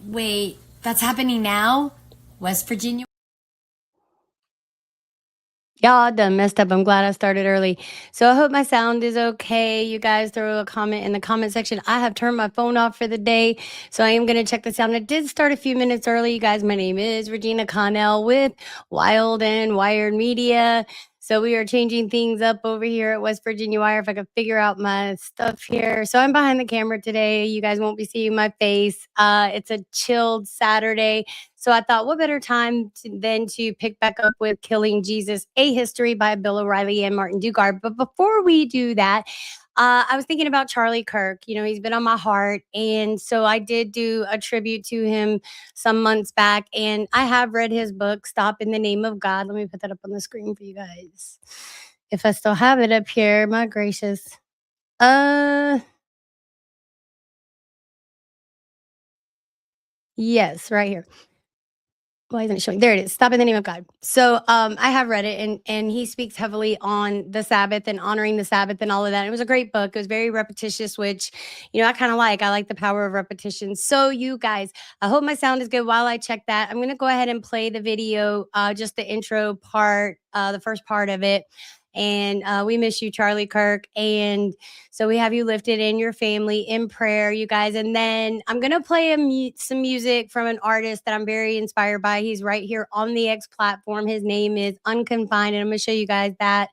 Wait, that's happening now? West Virginia? Y'all done messed up. I'm glad I started early. So I hope my sound is okay. You guys throw a comment in the comment section. I have turned my phone off for the day, so I am going to check the sound. I did start a few minutes early. You guys, my name is Regina Connell with Wild and Wired Media. So we are changing things up over here at West Virginia Wire. If I could figure out my stuff here. So I'm behind the camera today. You guys won't be seeing my face. It's a chilled Saturday. So I thought, what better time than to pick back up with Killing Jesus, A History by Bill O'Reilly and Martin Dugard. But before we do that, I was thinking about Charlie Kirk. You know, he's been on my heart. And so I did do a tribute to him some months back. And I have read his book, Stop in the Name of God. Let me put that up on the screen for you guys. If I still have it up here, my gracious. Yes, right here. Why isn't it showing? There it is. Stop in the Name of God. So I have read it, and he speaks heavily on the Sabbath and honoring the Sabbath and all of that. It was a great book. It was very repetitious, which, you know, I kind of like. I like the power of repetition. So you guys, I hope my sound is good while I check that. I'm going to go ahead and play the video, just the intro part, the first part of it. And we miss you, Charlie Kirk. And so we have you lifted in your family in prayer, you guys. And then I'm going to play some music from an artist that I'm very inspired by. He's right here on the X platform. His name is Unconfined. And I'm going to show you guys that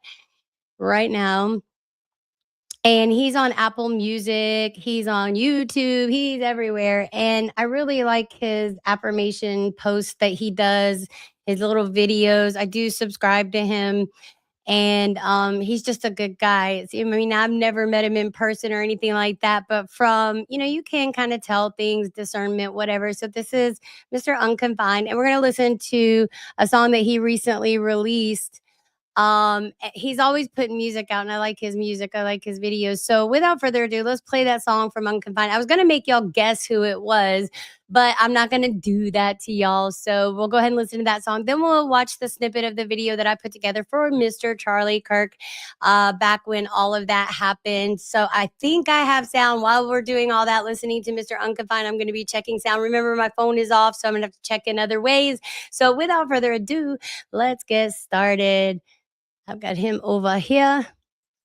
right now. And he's on Apple Music. He's on YouTube. He's everywhere. And I really like his affirmation posts that he does, his little videos. I do subscribe to him. And he's just a good guy. I mean, I've never met him in person or anything like that, but from, you know, you can kind of tell things, discernment, whatever. So this is Mr. Unconfined, and we're going to listen to a song that he recently released. He's always putting music out, and I like his music. I like his videos. So without further ado, let's play that song from Unconfined. I was going to make y'all guess who it was, but I'm not going to do that to y'all. So we'll go ahead and listen to that song. Then we'll watch the snippet of the video that I put together for Mr. Charlie Kirk, back when all of that happened. So I think I have sound while we're doing all that, listening to Mr. Unconfined. I'm going to be checking sound. Remember, my phone is off, so I'm going to have to check in other ways. So without further ado, let's get started. I've got him over here.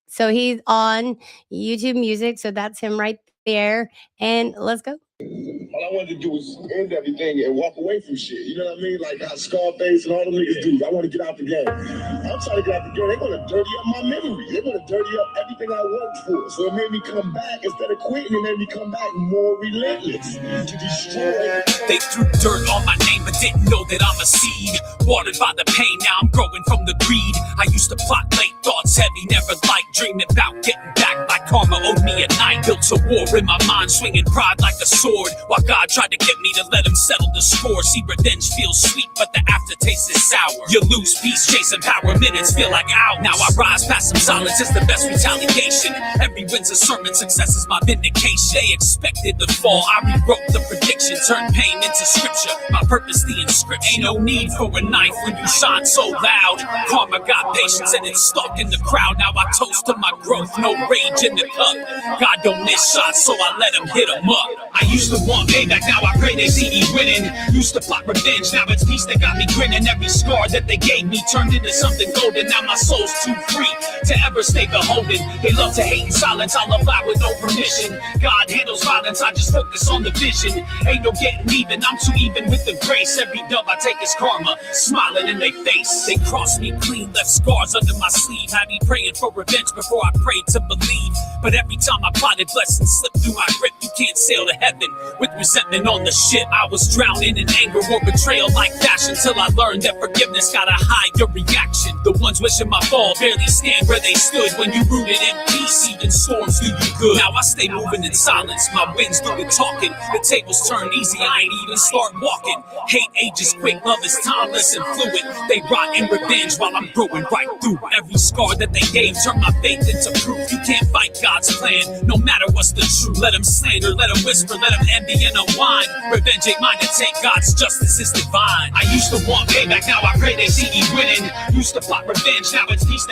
So he's on YouTube Music. So that's him right there. And let's go. All I wanted to do was end everything and walk away from shit. You know what I mean? Like how Scarface and all them niggas do. I want to get out the game. I'm trying to get out the game. They're going to dirty up my memory. They're going to dirty up everything I worked for. So it made me come back. Instead of quitting, it made me come back more relentless to destroy. They threw dirt on my name but didn't know that I'm a seed. Watered by the pain, now I'm growing from the greed. I used to plot late, thoughts heavy, never light. Dreaming about getting back like karma owed me a night. Built a war in my mind, swinging pride like a sword. While God tried to get me to let him settle the score. See, revenge feels sweet, but the aftertaste is sour. You lose peace, chasing power, minutes feel like hours. Now I rise past some silence, it's the best retaliation. Every win's a sermon, success is my vindication. They expected the fall, I rewrote the prediction. Turned pain into scripture, my purpose the inscription. Ain't no need for a knife when you shine so loud. Karma got patience and it's stuck in the crowd. Now I toast to my growth, no rage in the cup. God don't miss shots, so I let him hit him up. I used to want payback, now I pray they see me winning. Used to plot revenge, now it's peace that got me grinning. Every scar that they gave me turned into something golden. Now my soul's too free to ever stay beholden. They love to hate in silence, I love out with no permission. God handles violence, I just focus on the vision. Ain't no getting even, I'm too even with the grace. Every dub I take is karma, smiling in their face. They crossed me clean, left scars under my sleeve. Had me praying for revenge before I prayed to believe. But every time I plotted, blessings slipped through my grip. You can't sail to heaven with resentment on the ship. I was drowning in anger or betrayal like fashion, till I learned that forgiveness gotta hide your reaction. The ones wishing my fall barely stand where they stood. When you rooted in peace, even storms do you good. Now I stay moving in silence, my winds do the talking. The tables turn easy, I ain't even start walking. Hate ages quick, love is timeless and fluid. They rot in revenge while I'm growing right through. Every scar that they gave turned my faith into proof. You can't fight God's plan, no matter what's the truth? Let them slander, let them whisper, let them envy and unwind. Revenge ain't mine to take, God's justice is divine. I used to want payback, now I pray they see me winning. Used to plot revenge, now it's peace.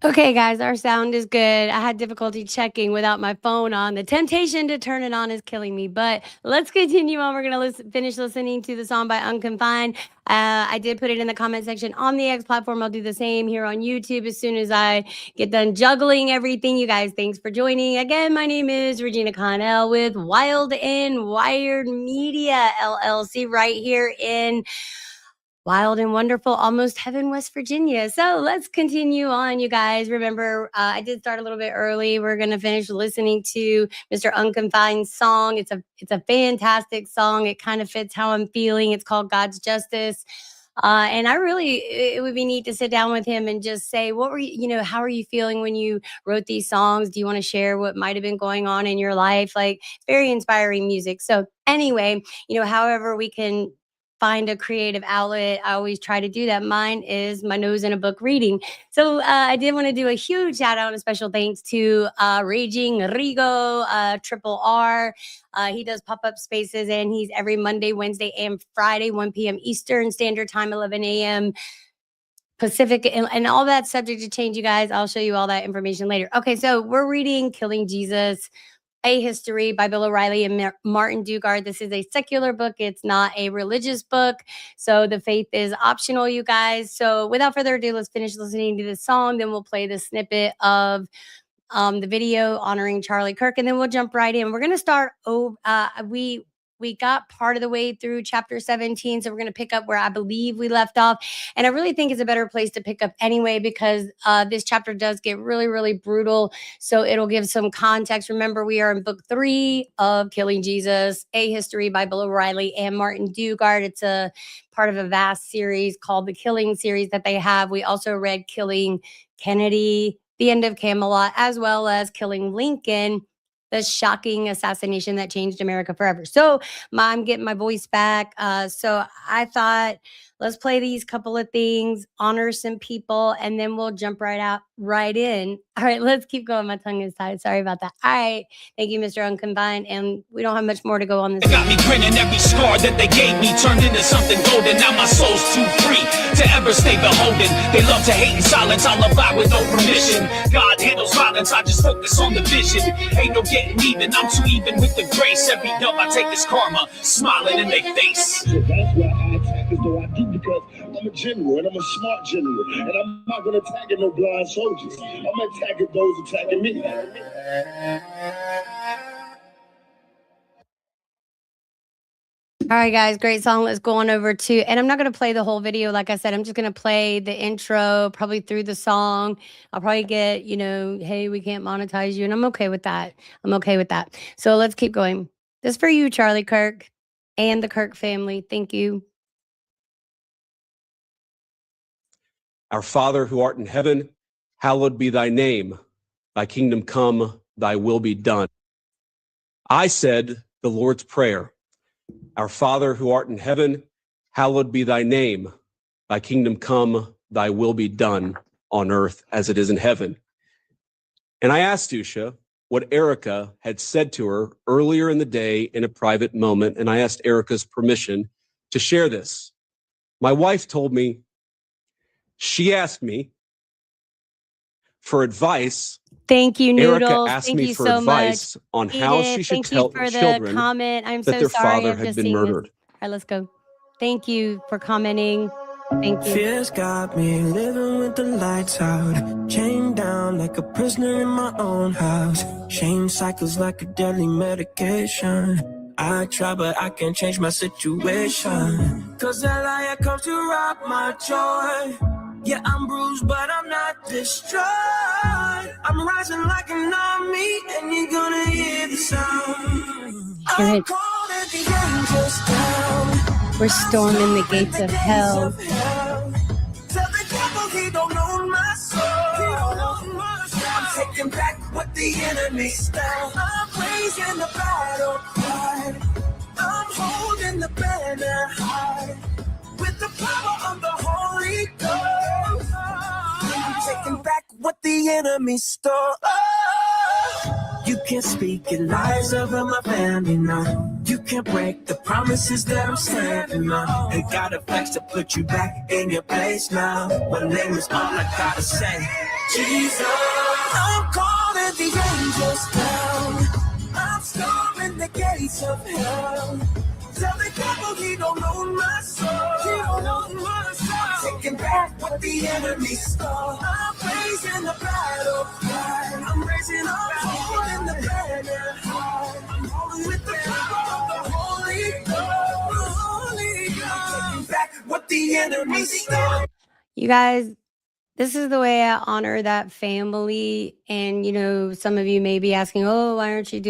Okay, guys, our sound is good. I had difficulty checking without my phone on. The temptation to turn it on is killing me, but let's continue on. We're going to finish listening to the song by Unconfined. I did put it in the comment section on the X platform. I'll do the same here on YouTube as soon as I get done juggling everything. You guys, thanks for joining. Again, my name is Regina Connell with Wild and Wired Media, LLC, right here in Wild and Wonderful, Almost Heaven, West Virginia. So let's continue on, you guys. Remember, I did start a little bit early. We're going to finish listening to Mr. Unconfined's song. It's a fantastic song. It kind of fits how I'm feeling. It's called God's Justice. And it would be neat to sit down with him and just say, what were you, how are you feeling when you wrote these songs? Do you want to share what might have been going on in your life? Like, very inspiring music. So anyway, however we can find a creative outlet, I always try to do that. Mine is my nose in a book reading. So I did want to do a huge shout out and a special thanks to Raging Rigo, Triple R. He does pop-up spaces, and he's every Monday, Wednesday, and Friday, 1 p.m. Eastern Standard Time, 11 a.m. Pacific, and all that's subject to change, you guys. I'll show you all that information later. Okay, so we're reading Killing Jesus, A History by Bill O'Reilly and Martin Dugard. This is a secular book. It's not a religious book. So the faith is optional, you guys. So without further ado, let's finish listening to this song. Then we'll play the snippet of the video honoring Charlie Kirk, and then we'll jump right in. We're going to start. We got part of the way through chapter 17, so we're going to pick up where I believe we left off. And I really think it's a better place to pick up anyway, because this chapter does get really, really brutal. So it'll give some context. Remember, we are in book 3 of Killing Jesus, A History by Bill O'Reilly and Martin Dugard. It's a part of a vast series called the Killing series that they have. We also read Killing Kennedy, The End of Camelot, as well as Killing Lincoln, the shocking assassination that changed America forever. So I'm getting my voice back. So I thought, let's play these couple of things, honor some people, and then we'll jump right in. All right, let's keep going. My tongue is tied. Sorry about that. All right. Thank you, Mr. Unconfined. And we don't have much more to go on this. They got me grinning. Every scar that they gave me turned into something golden. Now my soul's too free to ever stay beholden. They love to hate in silence. I'll lie with no permission. God handles violence. I just focus on the vision. Ain't no getting even. I'm too even with the grace. Every dub I take is karma, smiling in their face. So that's why I attack as though I do, because I'm a general and I'm a smart general, and I'm not going to attack no blind soldiers. I'm attacking those attacking me. All right, guys, great song. Let's go on over to, and I'm not going to play the whole video. Like I said, I'm just going to play the intro, probably through the song. I'll probably get, hey, we can't monetize you. And I'm okay with that. So let's keep going. This is for you, Charlie Kirk, and the Kirk family. Thank you. Our Father who art in heaven, hallowed be thy name. Thy kingdom come, thy will be done. I said the Lord's Prayer. Our Father who art in heaven, hallowed be thy name. Thy kingdom come, thy will be done on earth as it is in heaven. And I asked Usha what Erica had said to her earlier in the day in a private moment, and I asked Erica's permission to share this. My wife told me, she asked me for advice. Thank you, Noodles. Erica asked Thank me you for so advice much. on how she should tell her children comment. I'm that so their sorry. father I've had just been seen this. murdered. All right, let's go. Thank you for commenting. Thank you. Fears got me living with the lights out, chained down like a prisoner in my own house. Shame cycles like a deadly medication. I try, but I can't change my situation. Cause that liar comes to rob my joy. Yeah, I'm bruised, but I'm not destroyed. I'm rising like an army, and you're gonna hear the sound. I'm cold at the angels down. We're storming the gates of hell. Tell the devil he don't own my soul. I'm taking back what the enemy stole. I'm raising the battle cry. I'm holding the the banner high with the power of the Holy Ghost. I'm taking back what the enemy stole. You can't speak your lies over my family now. You can't break the promises that I'm standing on. Ain't got a flex to put you back in your place now. My name is all I gotta say. Jesus, I'm calling the angels down. I'm storming the gates of hell. Tell the devil he don't own my soul. He don't own my soul. I'm taking back what the enemy stole. I'm raising the battle cry. I'm raising up, holding the banner high. I'm holding with the power of the Holy Ghost. Holy Ghost. I'm taking back what the enemy stole. You guys, this is the way I honor that family. And, some of you may be asking, oh, why aren't you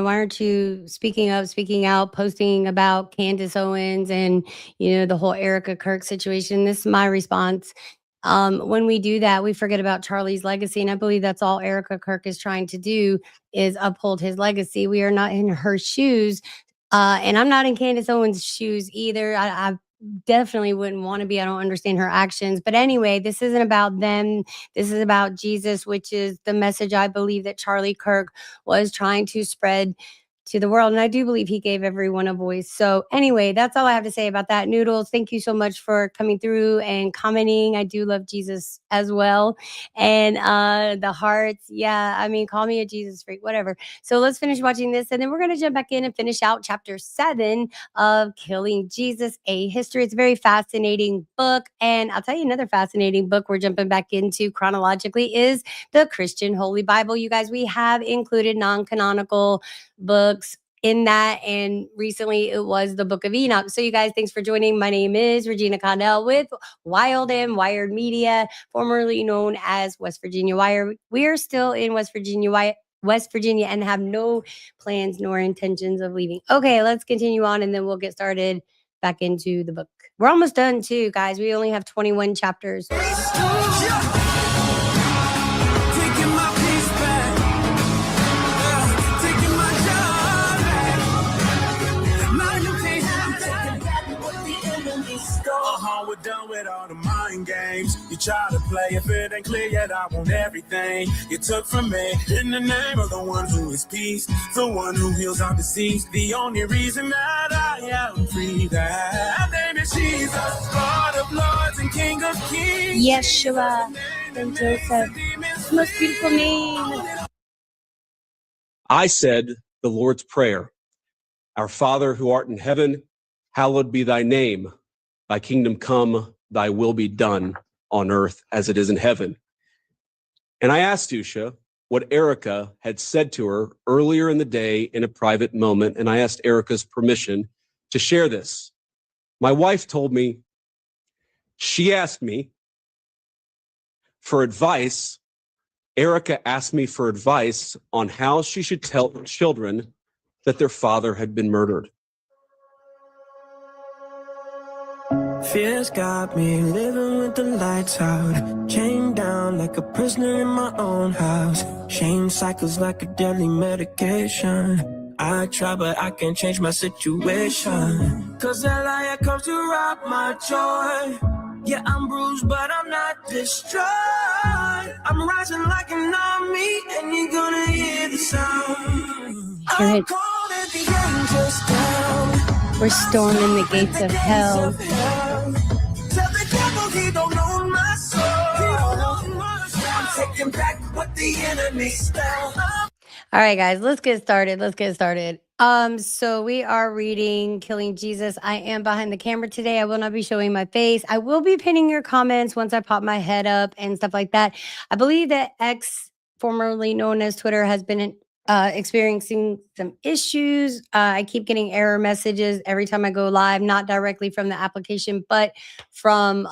why aren't you speaking up, speaking out, posting about Candace Owens and, the whole Erica Kirk situation? This is my response. When we do that, we forget about Charlie's legacy. And I believe that's all Erica Kirk is trying to do is uphold his legacy. We are not in her shoes. And I'm not in Candace Owens' shoes either. I definitely wouldn't want to be. I don't understand her actions. But anyway, this isn't about them. This is about Jesus, which is the message I believe that Charlie Kirk was trying to spread to the world. And I do believe he gave everyone a voice. So anyway, that's all I have to say about that. Noodles, thank you so much for coming through and commenting. I do love Jesus as well. And the hearts, yeah, I mean, call me a Jesus freak, whatever. So let's finish watching this. And then we're going to jump back in and finish out chapter 7 of Killing Jesus, A History. It's a very fascinating book. And I'll tell you another fascinating book we're jumping back into chronologically is the Christian Holy Bible. You guys, we have included non-canonical books in that, and recently it was the Book of Enoch. So you guys, thanks for joining. My name is Regina Connell with Wild and Wired Media, formerly known as West Virginia Wire. We are still in West Virginia, and have no plans nor intentions of leaving. Okay, let's continue on, and then we'll get started back into the book. We're almost done too, guys. We only have 21 chapters. We're done with all the mind games. You try to play if it ain't clear yet. I want everything you took from me. In the name of the one who is peace, the one who heals our disease. The only reason that I am free, that name is Jesus, Lord of Lords and King of Kings. Yeshua and Joseph, most beautiful name. I said the Lord's Prayer. Our Father who art in heaven, hallowed be thy name. Thy kingdom come, thy will be done on earth as it is in heaven. And I asked Usha what Erica had said to her earlier in the day in a private moment, and I asked Erica's permission to share this. My wife told me, she asked me for advice. Erica asked me for advice on how she should tell her children that their father had been murdered. Fears got me living with the lights out, chained down like a prisoner in my own house. Shame cycles like a deadly medication. I try but I can't change my situation, cause that liar comes to rob my joy. Yeah, I'm bruised but I'm not destroyed. I'm rising like an army and you're gonna hear the sound. I'm calling the angels down. We're storming the gates of hell. Tell the devil he don't own my soul. I'm taking back what the enemy stole. All right, guys, let's get started. So we are reading Killing Jesus. I am behind the camera today. I will not be showing my face. I will be pinning your comments once I pop my head up and stuff like that. I believe that X, formerly known as Twitter, has been experiencing some issues. I keep getting error messages every time I go live, not directly from the application, but from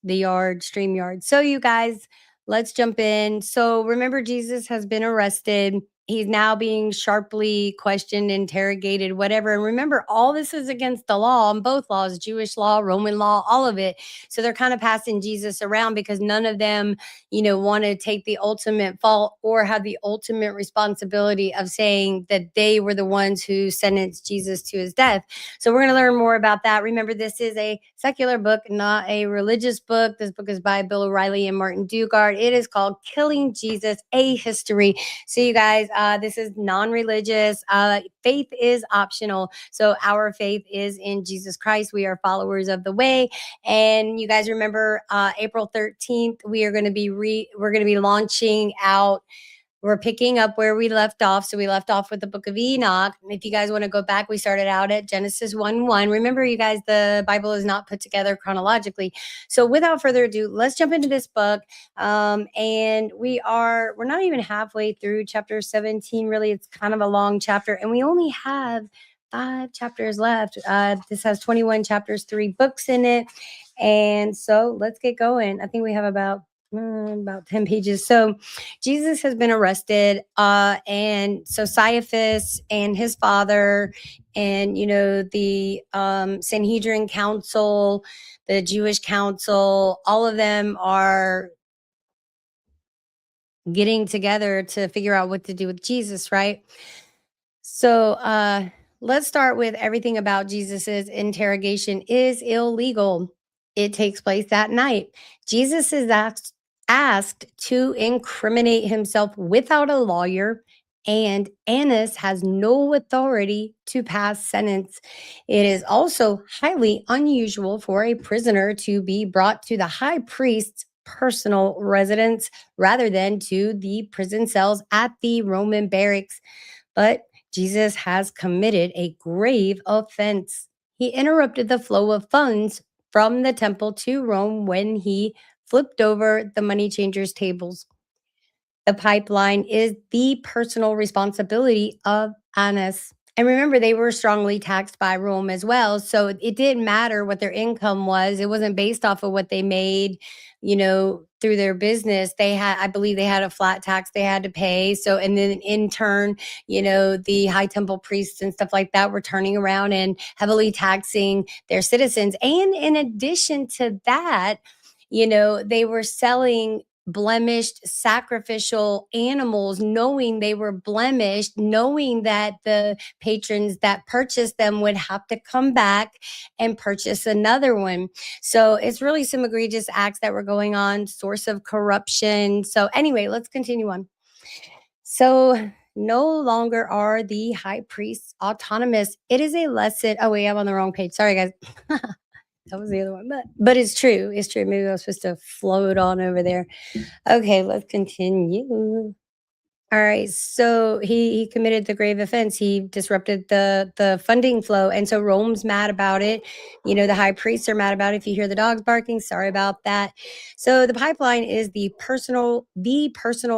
the StreamYard. So you guys, let's jump in. So remember, Jesus has been arrested. He's now being sharply questioned, interrogated, whatever. And remember, all this is against the law, on both laws, Jewish law, Roman law, all of it. So they're kind of passing Jesus around because none of them, want to take the ultimate fault or have the ultimate responsibility of saying that they were the ones who sentenced Jesus to his death. So we're going to learn more about that. Remember, this is a secular book, not a religious book. This book is by Bill O'Reilly and Martin Dugard. It is called Killing Jesus, A History. So you guys, this is non-religious. Faith is optional. So our faith is in Jesus Christ. We are followers of the way. And you guys remember April 13th, we're going to be launching out. We're picking up where we left off. So we left off with the book of Enoch. If you guys want to go back, we started out at Genesis 1:1. Remember, you guys, the Bible is not put together chronologically. So without further ado, let's jump into this book. And we're not even halfway through chapter 17. Really, it's kind of a long chapter. And we only have 5 chapters left. This has 21 chapters, 3 books in it. And so let's get going. I think we have about 10 pages. So Jesus has been arrested, and so Caiaphas and his father and, the Sanhedrin council, the Jewish council, all of them are getting together to figure out what to do with Jesus, right? So let's start with everything about Jesus's interrogation is illegal. It takes place that night. Jesus is asked to incriminate himself without a lawyer, and Annas has no authority to pass sentence. It is also highly unusual for a prisoner to be brought to the high priest's personal residence rather than to the prison cells at the Roman barracks. But Jesus has committed a grave offense. He interrupted the flow of funds from the temple to Rome when he flipped over the money changers' tables. The pipeline is the personal responsibility of Annas. And remember, they were strongly taxed by Rome as well. So it didn't matter what their income was. It wasn't based off of what they made, through their business. I believe they had a flat tax they had to pay. So, and then in turn, the high temple priests and stuff like that were turning around and heavily taxing their citizens. And in addition to that, they were selling blemished sacrificial animals, knowing they were blemished, knowing that the patrons that purchased them would have to come back and purchase another one. So it's really some egregious acts that were going on, source of corruption. So anyway, let's continue on. So no longer are the high priests autonomous. It is a lesson. Oh wait, I'm on the wrong page. Sorry, guys. That was the other one, but it's true. It's true. Maybe I was supposed to float on over there. Okay, let's continue. All right. So he committed the grave offense. He disrupted the funding flow. And so Rome's mad about it. The high priests are mad about it. If you hear the dogs barking, sorry about that. So the pipeline is the personal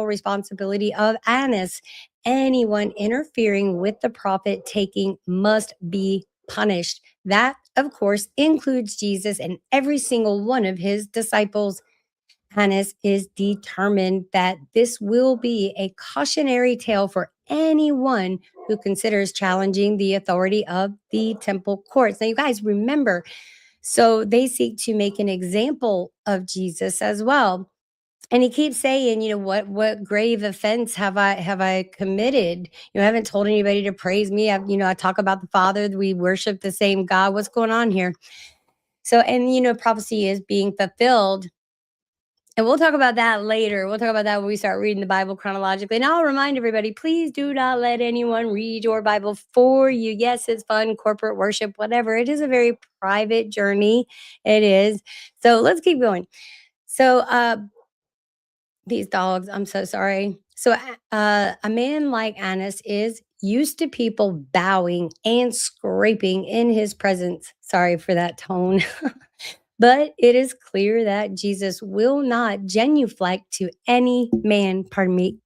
responsibility of Annas. Anyone interfering with the profit taking must be punished. That, of course, includes Jesus and every single one of his disciples. Annas is determined that this will be a cautionary tale for anyone who considers challenging the authority of the temple courts. Now, you guys remember, so they seek to make an example of Jesus as well. And he keeps saying, what grave offense have I committed? I haven't told anybody to praise me. I talk about the Father. We worship the same God. What's going on here? So, and prophecy is being fulfilled. And we'll talk about that later. We'll talk about that when we start reading the Bible chronologically. And I'll remind everybody, please do not let anyone read your Bible for you. Yes, it's fun, corporate worship, whatever. It is a very private journey. It is. So let's keep going. So these dogs, I'm so sorry. So a man like Annas is used to people bowing and scraping in his presence. Sorry for that tone. But it is clear that Jesus will not genuflect to any man. Pardon me.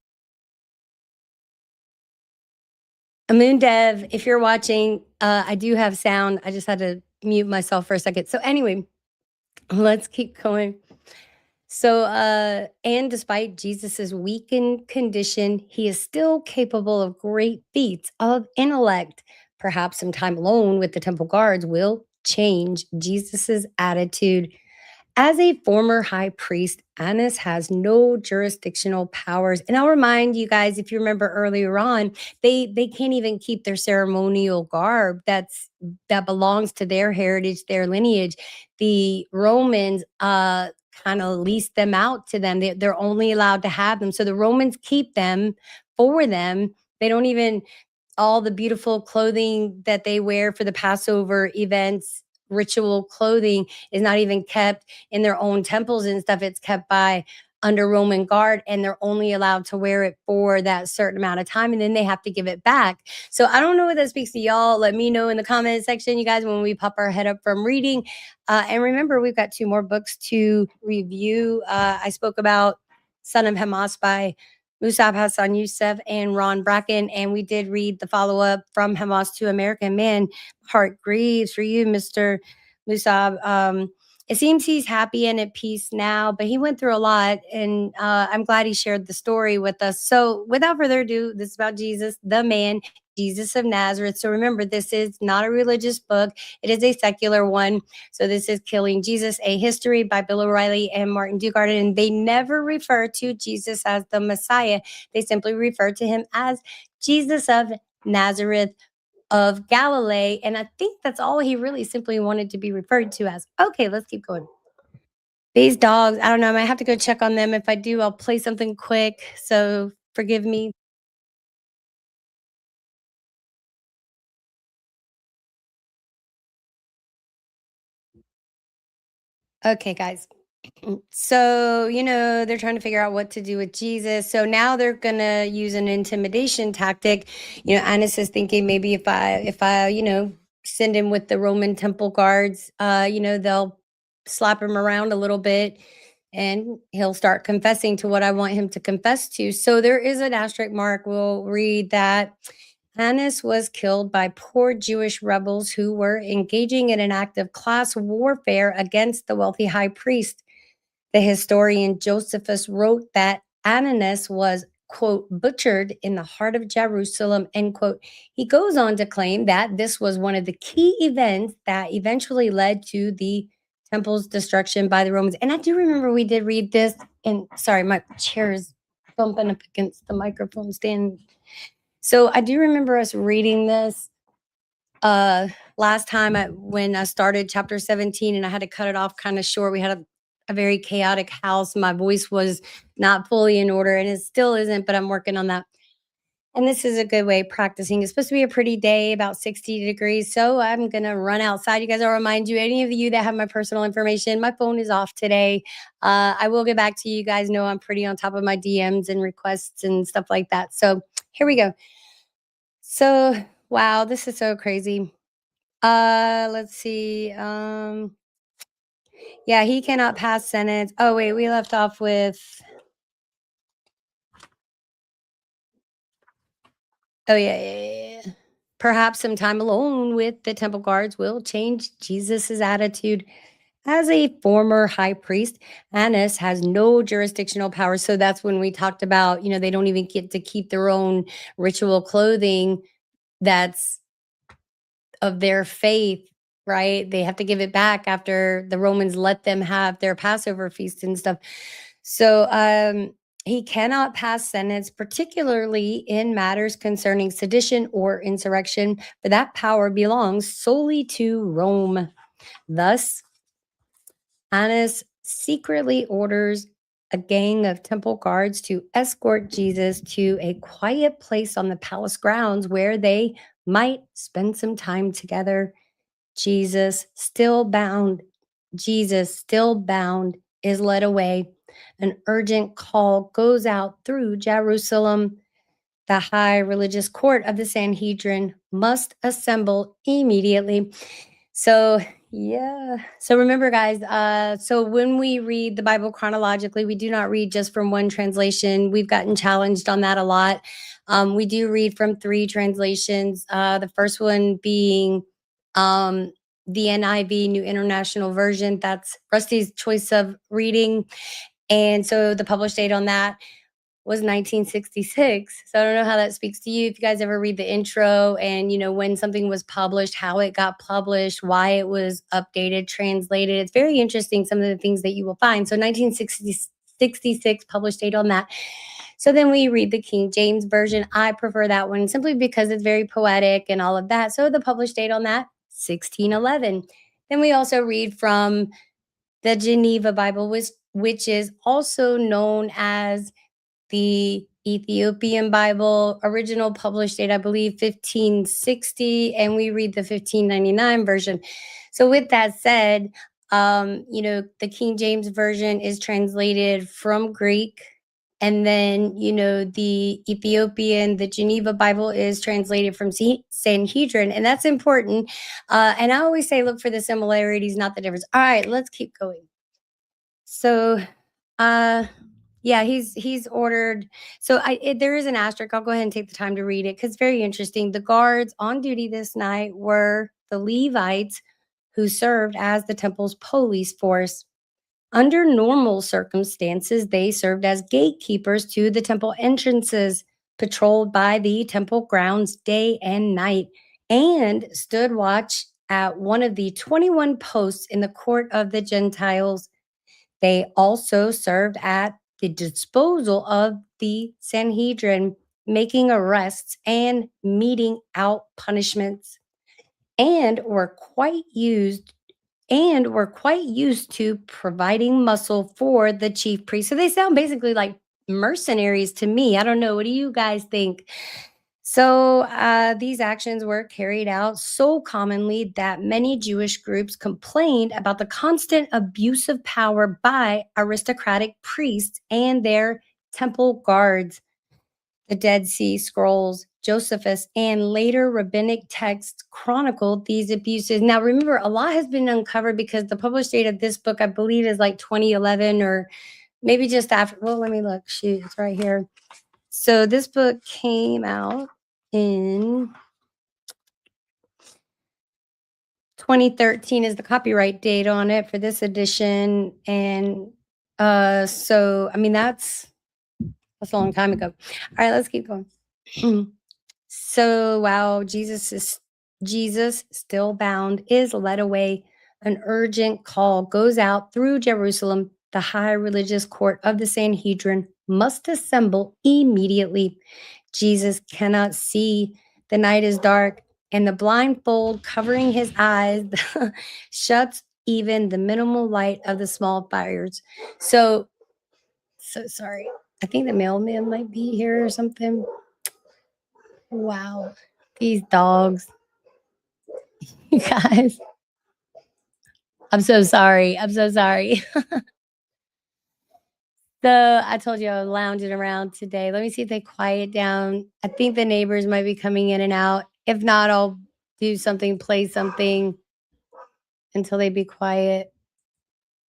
Amun Dev, if you're watching, I do have sound. I just had to mute myself for a second. So anyway, let's keep going. So, and despite Jesus's weakened condition, he is still capable of great feats of intellect. Perhaps some time alone with the temple guards will change Jesus's attitude. As a former high priest, Annas has no jurisdictional powers. And I'll remind you guys, if you remember earlier on, they can't even keep their ceremonial garb that belongs to their heritage, their lineage. The Romans kind of leased them out to them. They're only allowed to have them. So the Romans keep them for them. They don't even all the beautiful clothing that they wear for the Passover events, ritual clothing is not even kept in their own temples and stuff. It's kept by under Roman guard, and they're only allowed to wear it for that certain amount of time, and then they have to give it back. So I don't know what that speaks to y'all. Let me know in the comment section, you guys, when we pop our head up from reading. And remember, we've got 2 more books to review. I spoke about Son of Hamas by Musab Hassan Youssef and Ron Bracken, and we did read the follow-up From Hamas to American Man. Heart grieves for you, Mr. Musab. It seems he's happy and at peace now, but he went through a lot, and I'm glad he shared the story with us. So without further ado, this is about Jesus, the man, Jesus of Nazareth. So remember, this is not a religious book. It is a secular one. So this is Killing Jesus, A History by Bill O'Reilly and Martin Dugard. And they never refer to Jesus as the Messiah. They simply refer to him as Jesus of Nazareth of Galilee. And I think that's all he really simply wanted to be referred to as. Okay, let's keep going. These dogs, I don't know. I might have to go check on them. If I do, I'll play something quick. So forgive me. Okay, guys. So, they're trying to figure out what to do with Jesus. So now they're going to use an intimidation tactic. Annas is thinking maybe if I send him with the Roman temple guards, they'll slap him around a little bit and he'll start confessing to what I want him to confess to. So there is an asterisk mark. We'll read that Annas was killed by poor Jewish rebels who were engaging in an act of class warfare against the wealthy high priest. The historian Josephus wrote that Ananus was, quote, butchered in the heart of Jerusalem, end quote. He goes on to claim that this was one of the key events that eventually led to the temple's destruction by the Romans. And I do remember we did read this, and sorry, my chair is bumping up against the microphone stand. So I do remember us reading this last time when I started chapter 17 and I had to cut it off kind of short. We had a very chaotic house. My voice was not fully in order, and it still isn't, but I'm working on that. And this is a good way of practicing. It's supposed to be a pretty day, about 60 degrees. So I'm going to run outside. You guys, I'll remind you, any of you that have my personal information, my phone is off today. I will get back to you guys. Know I'm pretty on top of my DMs and requests and stuff like that. So here we go. So, wow, this is so crazy. Let's see. Yeah, he cannot pass sentence. Oh, wait, we left off with. Oh, yeah. Perhaps some time alone with the temple guards will change Jesus's attitude. As a former high priest, Annas has no jurisdictional power. So that's when we talked about, they don't even get to keep their own ritual clothing that's of their faith, right? They have to give it back after the Romans let them have their Passover feast and stuff. So he cannot pass sentence, particularly in matters concerning sedition or insurrection, for that power belongs solely to Rome. Thus, Annas secretly orders a gang of temple guards to escort Jesus to a quiet place on the palace grounds where they might spend some time together. Jesus, still bound, is led away. An urgent call goes out through Jerusalem. The high religious court of the Sanhedrin must assemble immediately. So, yeah. So remember, guys, so when we read the Bible chronologically, we do not read just from one translation. We've gotten challenged on that a lot. We do read from 3 translations. The first one being the NIV, New International Version. That's Rusty's choice of reading. And so the published date on that was 1966. So I don't know how that speaks to you. If you guys ever read the intro and, when something was published, how it got published, why it was updated, translated, it's very interesting, some of the things that you will find. So 1966 published date on that. So then we read the King James Version. I prefer that one simply because it's very poetic and all of that. So the published date on that, 1611. Then we also read from the Geneva Bible, which is also known as the Ethiopian Bible, original published date, I believe, 1560, and we read the 1599 version. So, with that said, the King James Version is translated from Greek. And then, the Ethiopian, the Geneva Bible is translated from Sanhedrin, and that's important. And I always say, look for the similarities, not the difference. All right, let's keep going. So, yeah, he's ordered. So there is an asterisk. I'll go ahead and take the time to read it because it's very interesting. The guards on duty this night were the Levites who served as the temple's police force. Under normal circumstances, they served as gatekeepers to the temple entrances, patrolled by the temple grounds day and night, and stood watch at one of the 21 posts in the court of the Gentiles. They also served at the disposal of the Sanhedrin, making arrests and meting out punishments, and were quite used to providing muscle for the chief priest. So they sound basically like mercenaries to me. I don't know. What do you guys think? So these actions were carried out so commonly that many Jewish groups complained about the constant abuse of power by aristocratic priests and their temple guards. The Dead Sea Scrolls, Josephus, and later rabbinic texts chronicled these abuses. Now, remember, a lot has been uncovered because the published date of this book, I believe, is like 2011 or maybe just after. Well, let me look. Shoot, it's right here. So this book came out in 2013 is the copyright date on it for this edition. And so, I mean, that's a long time ago. All right, let's keep going. So while Jesus still bound is led away, an urgent call goes out through Jerusalem. The high religious court of the Sanhedrin must assemble immediately. Jesus cannot see. The night is dark, and the blindfold covering his eyes shuts even the minimal light of the small fires. So sorry. I think the mailman might be here or something. Wow. These dogs. You guys. I'm so sorry. I'm so sorry. So I told you I was lounging around today. Let me see if they quiet down. I think the neighbors might be coming in and out. If not, I'll do something, play something until they be quiet.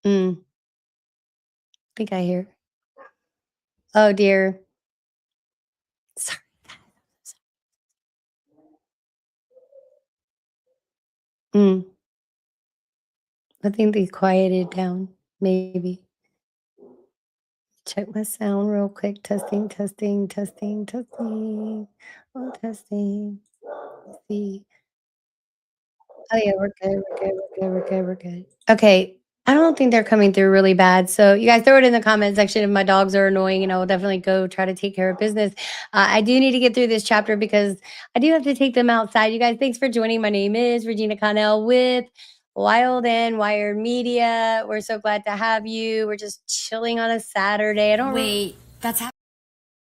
I think I hear. Oh dear. Sorry. I think they quieted down, maybe. Check my sound real quick. Testing, testing, testing, testing. Oh, testing. Let's see. Oh yeah, we're good. We're good. We're good. We're good. We're good. Okay. I don't think they're coming through really bad. So you guys throw it in the comment section if my dogs are annoying, and I will definitely go try to take care of business. I do need to get through this chapter because I do have to take them outside. You guys, thanks for joining. My name is Regina Connell with Wild and Wired Media. We're so glad to have you. We're just chilling on a Saturday. I don't Wait, that's a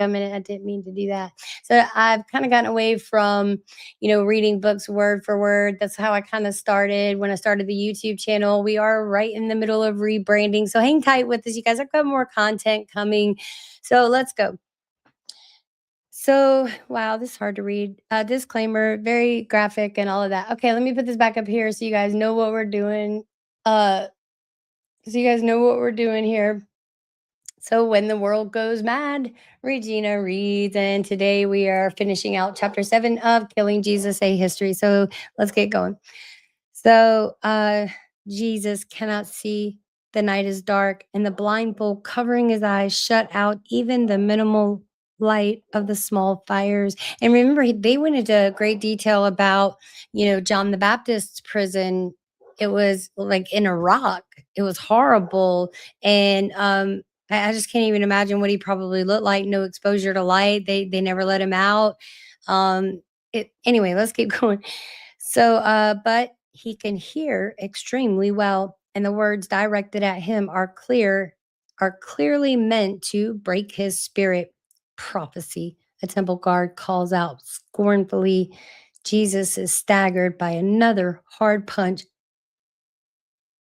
minute. I didn't mean to do that. So I've kind of gotten away from, reading books word for word. That's how I kind of started when I started the YouTube channel. We are right in the middle of rebranding. So hang tight with us. You guys, I've got more content coming. So let's go. So, wow, this is hard to read. Disclaimer, very graphic and all of that. Okay, let me put this back up here so you guys know what we're doing. Here. So when the world goes mad, Regina reads, and today we are finishing out chapter 7 of Killing Jesus, A History. So let's get going. So Jesus cannot see. The night is dark, and the blindfold covering his eyes shut out even the minimal light of the small fires. And remember, they went into great detail about, John the Baptist's prison. It was like in Iraq. It was horrible. And I just can't even imagine what he probably looked like. No exposure to light. They never let him out. Anyway, let's keep going. So, but he can hear extremely well, and the words directed at him are clearly meant to break his spirit. Prophecy. A temple guard calls out scornfully. Jesus is staggered by another hard punch.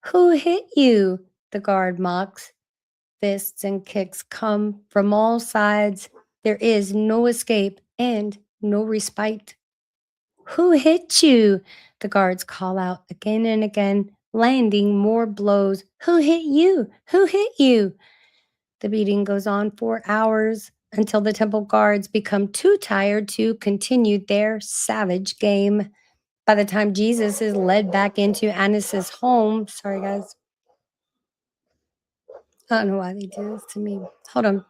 Who hit you? The guard mocks. Fists and kicks come from all sides. There is no escape and no respite. Who hit you? The guards call out again and again, landing more blows. Who hit you? Who hit you? The beating goes on for hours until the temple guards become too tired to continue their savage game. By the time Jesus is led back into Annas' home, sorry guys, I don't know why they do this to me. Hold on.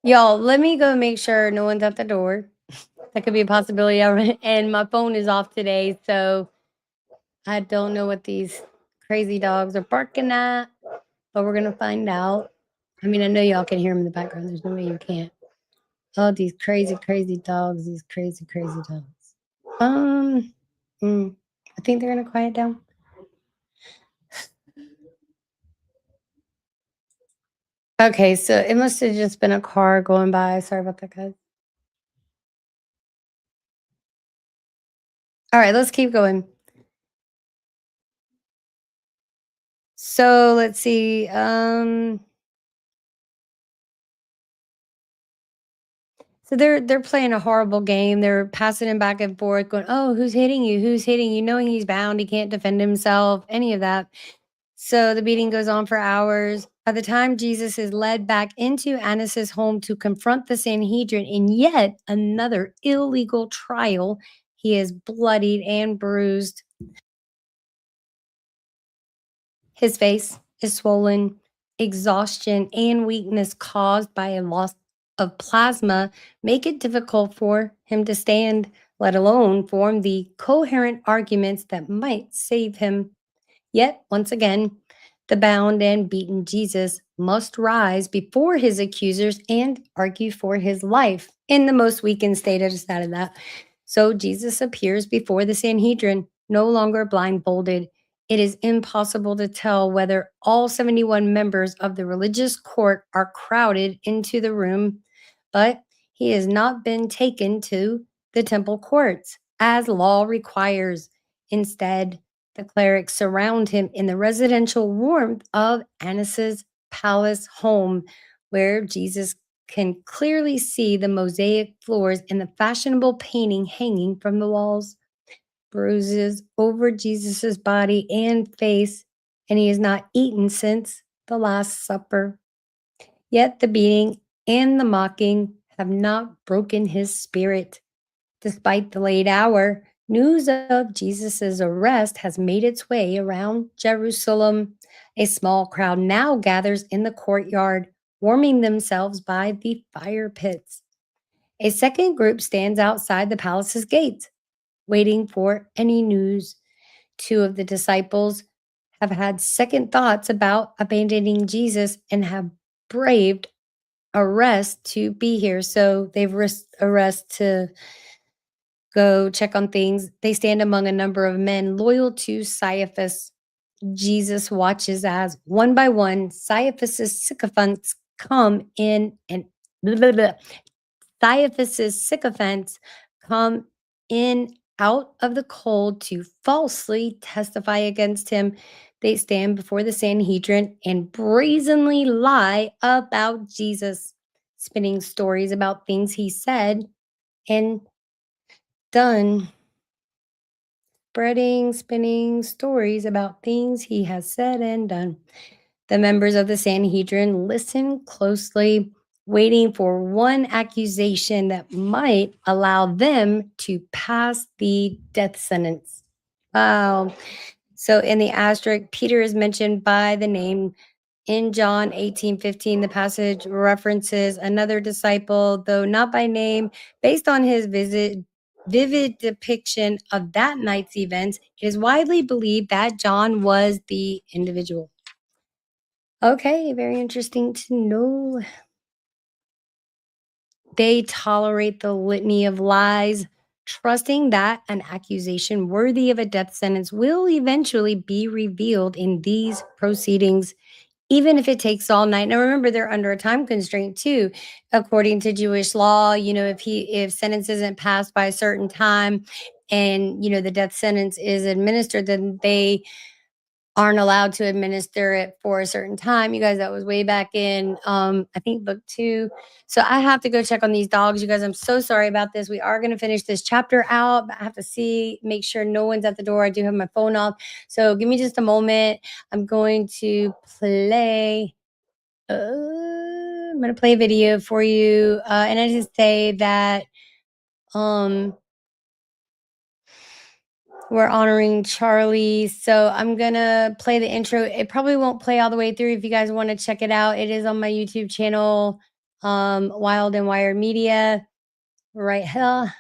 Y'all, let me go make sure no one's at the door. That could be a possibility. And my phone is off today, so I don't know what these crazy dogs are barking at, but we're gonna find out. I mean, I know y'all can hear them in the background. There's no way you can't. Oh, these crazy, crazy dogs. These crazy, crazy dogs. I think they're gonna quiet down. Okay, so it must have just been a car going by. Sorry about that, guys. All right, let's keep going. So let's see. So they're playing a horrible game. They're passing him back and forth, going, "Oh, who's hitting you? Who's hitting you?" Knowing he's bound, he can't defend himself, any of that. So the beating goes on for hours. By the time Jesus is led back into Annas' home to confront the Sanhedrin in yet another illegal trial, he is bloodied and bruised. His face is swollen. Exhaustion and weakness caused by a loss of plasma make it difficult for him to stand, let alone form the coherent arguments that might save him. Yet, once again, the bound and beaten Jesus must rise before his accusers and argue for his life. In the most weakened state, I just added that. So Jesus appears before the Sanhedrin, no longer blindfolded. It is impossible to tell whether all 71 members of the religious court are crowded into the room, but he has not been taken to the temple courts as law requires. Instead, the clerics surround him in the residential warmth of Annas' palace home, where Jesus can clearly see the mosaic floors and the fashionable painting hanging from the walls. Bruises over Jesus's body and face, and he has not eaten since the Last Supper. Yet the beating and the mocking have not broken his spirit. Despite the late hour, news of Jesus' arrest has made its way around Jerusalem. A small crowd now gathers in the courtyard, warming themselves by the fire pits. A second group stands outside the palace's gates, waiting for any news. Two of the disciples have had second thoughts about abandoning Jesus and have braved arrest to be here. So they've risked arrest to go check on things. They stand among a number of men loyal to Caiaphas. Jesus watches as one by one Caiaphas's sycophants come in and blah, blah, blah. Caiaphas's sycophants come in out of the cold to falsely testify against him. They stand before the Sanhedrin and brazenly lie about Jesus, spinning stories about things he said and done. Spinning stories about things he has said and done. The members of the Sanhedrin listen closely. waiting for one accusation that might allow them to pass the death sentence. Wow. So in the asterisk, Peter is mentioned by the name in John 18:15. The passage references another disciple, though not by name, based on his vivid depiction of that night's events. It is widely believed that John was the individual. Okay, very interesting to know. They tolerate the litany of lies, trusting that an accusation worthy of a death sentence will eventually be revealed in these proceedings, even if it takes all night. Now remember, they're under a time constraint too. According to Jewish law, if sentence isn't passed by a certain time and the death sentence is administered, then they aren't allowed to administer it for a certain time. You guys, that was way back in I think book 2. So I have to go check on these dogs. You guys, I'm so sorry about this. We are going to finish this chapter out, but I have to make sure no one's at the door. I do have my phone off. So give me just a moment. I'm going to play I'm going to play a video for you. And I just say that we're honoring Charlie. So I'm going to play the intro. It probably won't play all the way through. If you guys want to check it out, it is on my YouTube channel, Wild and Wired Media, right here.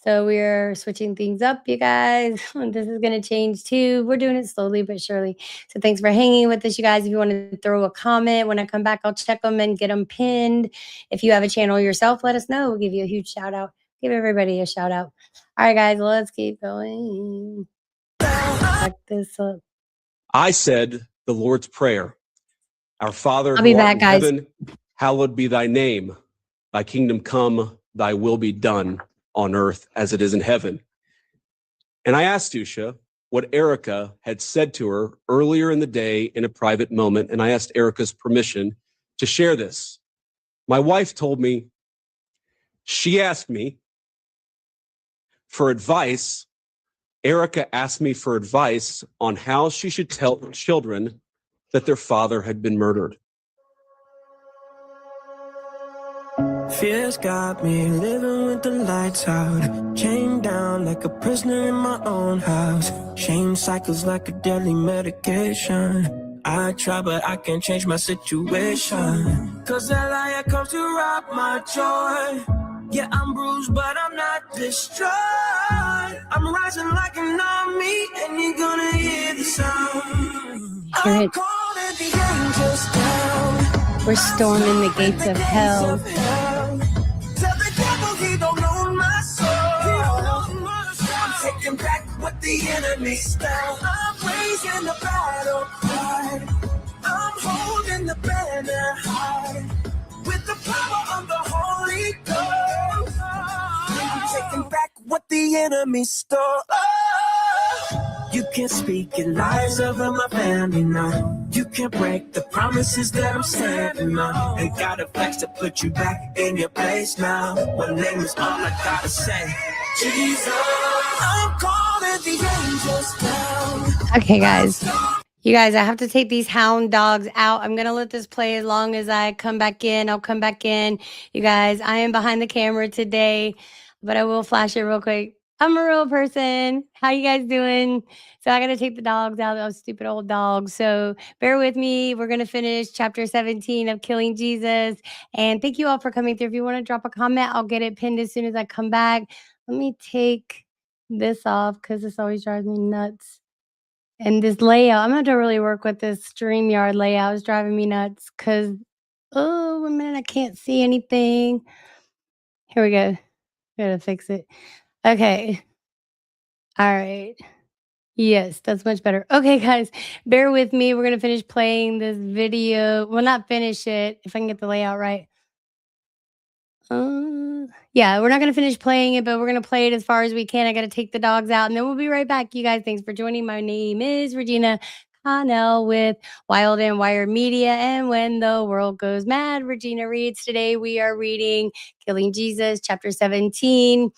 So we're switching things up, you guys. This is going to change too. We're doing it slowly but surely. So thanks for hanging with us, you guys. If you want to throw a comment, when I come back, I'll check them and get them pinned. If you have a channel yourself, let us know. We'll give you a huge shout out. Give everybody a shout out. All right, guys, let's keep going. Back this up. I said the Lord's Prayer. Our Father I'll be who art back, in guys. heaven, hallowed be thy name. Thy kingdom come, thy will be done on earth as it is in heaven. And I asked Usha what Erica had said to her earlier in the day in a private moment, and I asked Erica's permission to share this. My wife told me, she asked me for advice. Erica asked me for advice on how she should tell children that their father had been murdered. Fears got me living with the lights out, chained down like a prisoner in my own house. Shame cycles like a deadly medication. I try but I can't change my situation, cause that liar comes to rob my joy. Yeah, I'm bruised but I'm not destroyed. I'm rising like an army and you're gonna hear the sound. I'm calling the angels down. We're storming the gates of hell. Tell the devil he don't own my soul. I'm taking back what the enemy stole. I'm raising the battle cry. I'm holding the banner high. With the power of the Holy Ghost, I'm taking back what the enemy stole. You can't speak your lies over my family now. You can't break the promises that I'm standing on. Ain't got a flex to put you back in your place now. One name is all I gotta say. Jesus, I'm calling the angels down. Okay, guys. You guys, I have to take these hound dogs out. I'm going to let this play as long as I come back in. I'll come back in. You guys, I am behind the camera today, but I will flash it real quick. I'm a real person. How you guys doing? So I got to take the dogs out, those stupid old dogs. So bear with me. We're going to finish chapter 17 of Killing Jesus. And thank you all for coming through. If you want to drop a comment, I'll get it pinned as soon as I come back. Let me take this off because this always drives me nuts. And this layout, I'm gonna have to really work with this StreamYard layout. It's driving me nuts because, oh, 1 minute, I can't see anything. Here we go. Gotta fix it. Okay. All right. Yes, that's much better. Okay, guys, bear with me. We're gonna finish playing this video. Well, not finish it, if I can get the layout right. Yeah, we're not going to finish playing it, but we're going to play it as far as we can. I got to take the dogs out and then we'll be right back. You guys, thanks for joining. My name is Regina Connell with Wild and Wired Media. And when the world goes mad, Regina reads. Today we are reading Killing Jesus, chapter 17.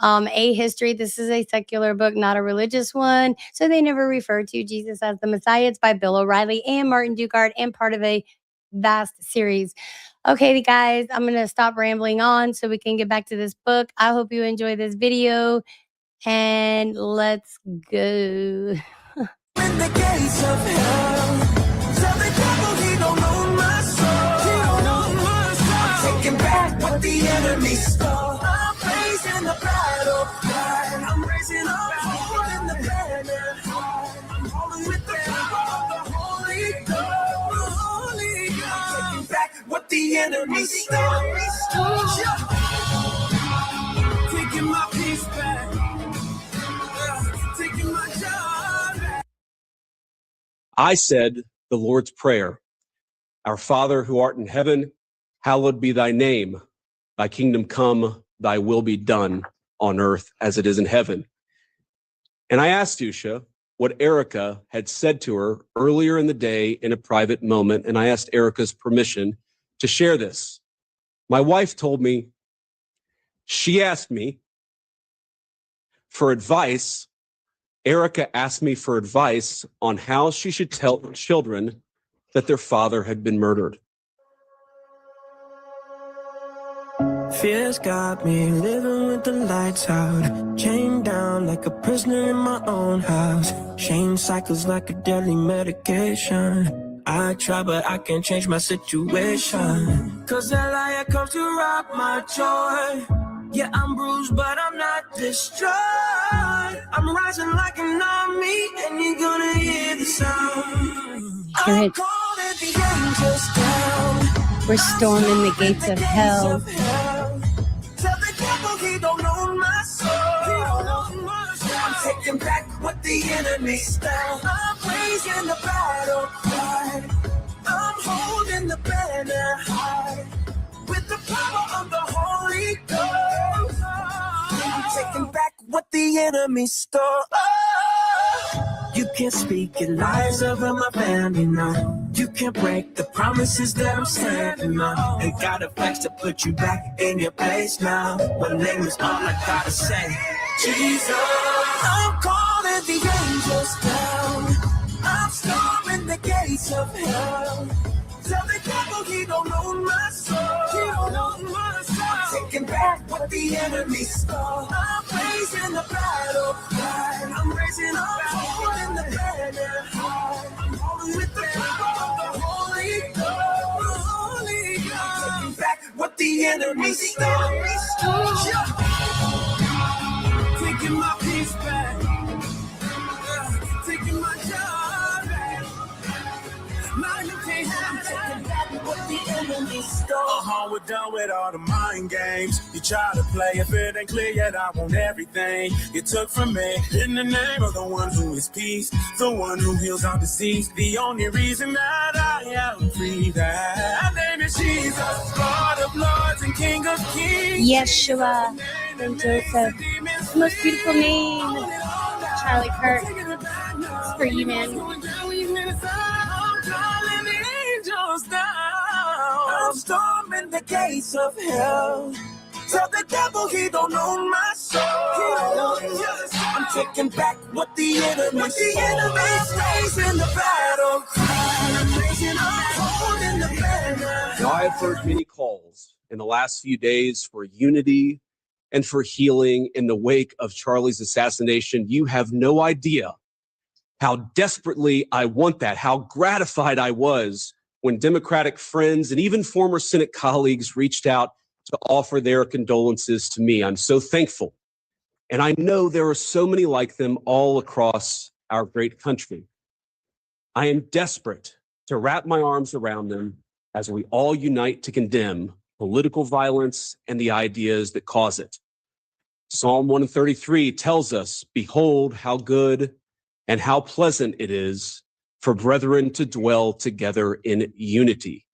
A history. This is a secular book, not a religious one. So they never refer to Jesus as the Messiah. It's by Bill O'Reilly and Martin Dugard and part of a vast series. Okay, guys, I'm going to stop rambling on so we can get back to this book. I hope you enjoy this video, and let's go. In the gates of hell, tell the devil he don't own my soul. He don't own my soul. I'm taking back what the enemy stole. I'm raising the battle cry. I'm raising up, holding the banner high. I'm holding with the power of the Holy Ghost. Holy Ghost. I'm taking back what the enemy stole. Taking my peace back. Taking my job back. I said the Lord's Prayer. Our Father who art in heaven, hallowed be thy name. Thy kingdom come, thy will be done on earth as it is in heaven. And I asked Usha what Erica had said to her earlier in the day in a private moment, and I asked Erica's permission to share this. My wife told me, she asked me for advice. Erica asked me for advice on how she should tell her children that their father had been murdered. Fears got me living with the lights out, chained down like a prisoner in my own house. Shame cycles like a deadly medication. I try, but I can't change my situation. Cause that liar comes to rob my joy. Yeah, I'm bruised, but I'm not destroyed. I'm rising like an army, and you're gonna hear the sound. I'm calling the angels down. We're storming the gates of hell. Tell the devil he don't own my soul. I'm taking back what the enemy stole. I'm raising the battle cry. I'm holding the banner high. With the power of the Holy Ghost, I'm taking back what the enemy stole. You can't speak your lies over my family now. You can't break the promises that I'm standing on. Ain't got a flex to put you back in your place now. My name is all I gotta say. Jesus, I'm calling the angels down. I'm storming the gates of hell. Tell the devil he don't own my soul. He don't own my soul. I'm taking back what the enemy stole. I'm raising the battle cry. I'm raising up, holding the banner high. I'm holding with the power of the Holy Ghost. Holy Ghost. I'm taking back what the enemy stole. Taking my peace back. Taking my job back. Now you can't have it. I'm taking back what the enemy stole. We're done with all the mind games. You try to play, if it ain't clear yet, I want everything you took from me. In the name of the one who is peace, the one who heals our disease, the only reason that I am free, that name is Jesus, Lord of lords and King of kings. Yeshua and Joseph. The most beautiful name. Charlie Kirk. It's for you, man. I'm storming the gates of hell. Tell the devil he don't own my soul. I'm taking back what the enemy stays in the battle cry. I'm raising up, holding the banner. Now, I have heard many calls in the last few days for unity and for healing in the wake of Charlie's assassination. You have no idea how desperately I want that, how gratified I was when Democratic friends and even former Senate colleagues reached out to offer their condolences to me. I'm so thankful. And I know there are so many like them all across our great country. I am desperate to wrap my arms around them as we all unite to condemn political violence and the ideas that cause it. Psalm 133 tells us, "Behold how good and how pleasant it is for brethren to dwell together in unity.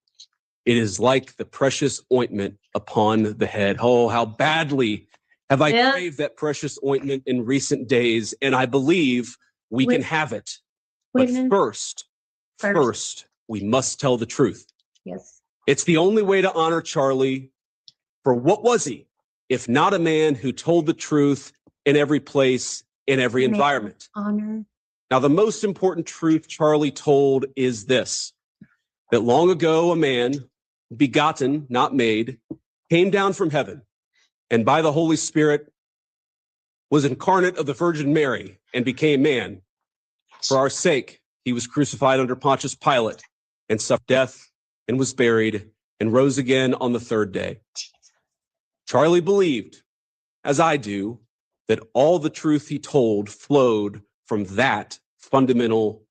It is like the precious ointment upon the head." Oh, how badly have I craved that precious ointment in recent days, and I believe we can have it. But first, we must tell the truth. Yes. It's the only way to honor Charlie. For what was he, if not a man who told the truth in every place, in every environment? Honor. Now, the most important truth Charlie told is this: that long ago a man, begotten, not made, came down from heaven, and by the Holy Spirit was incarnate of the Virgin Mary and became man. For our sake, he was crucified under Pontius Pilate and suffered death and was buried and rose again on the third day. Charlie believed, as I do, that all the truth he told flowed from that fundamental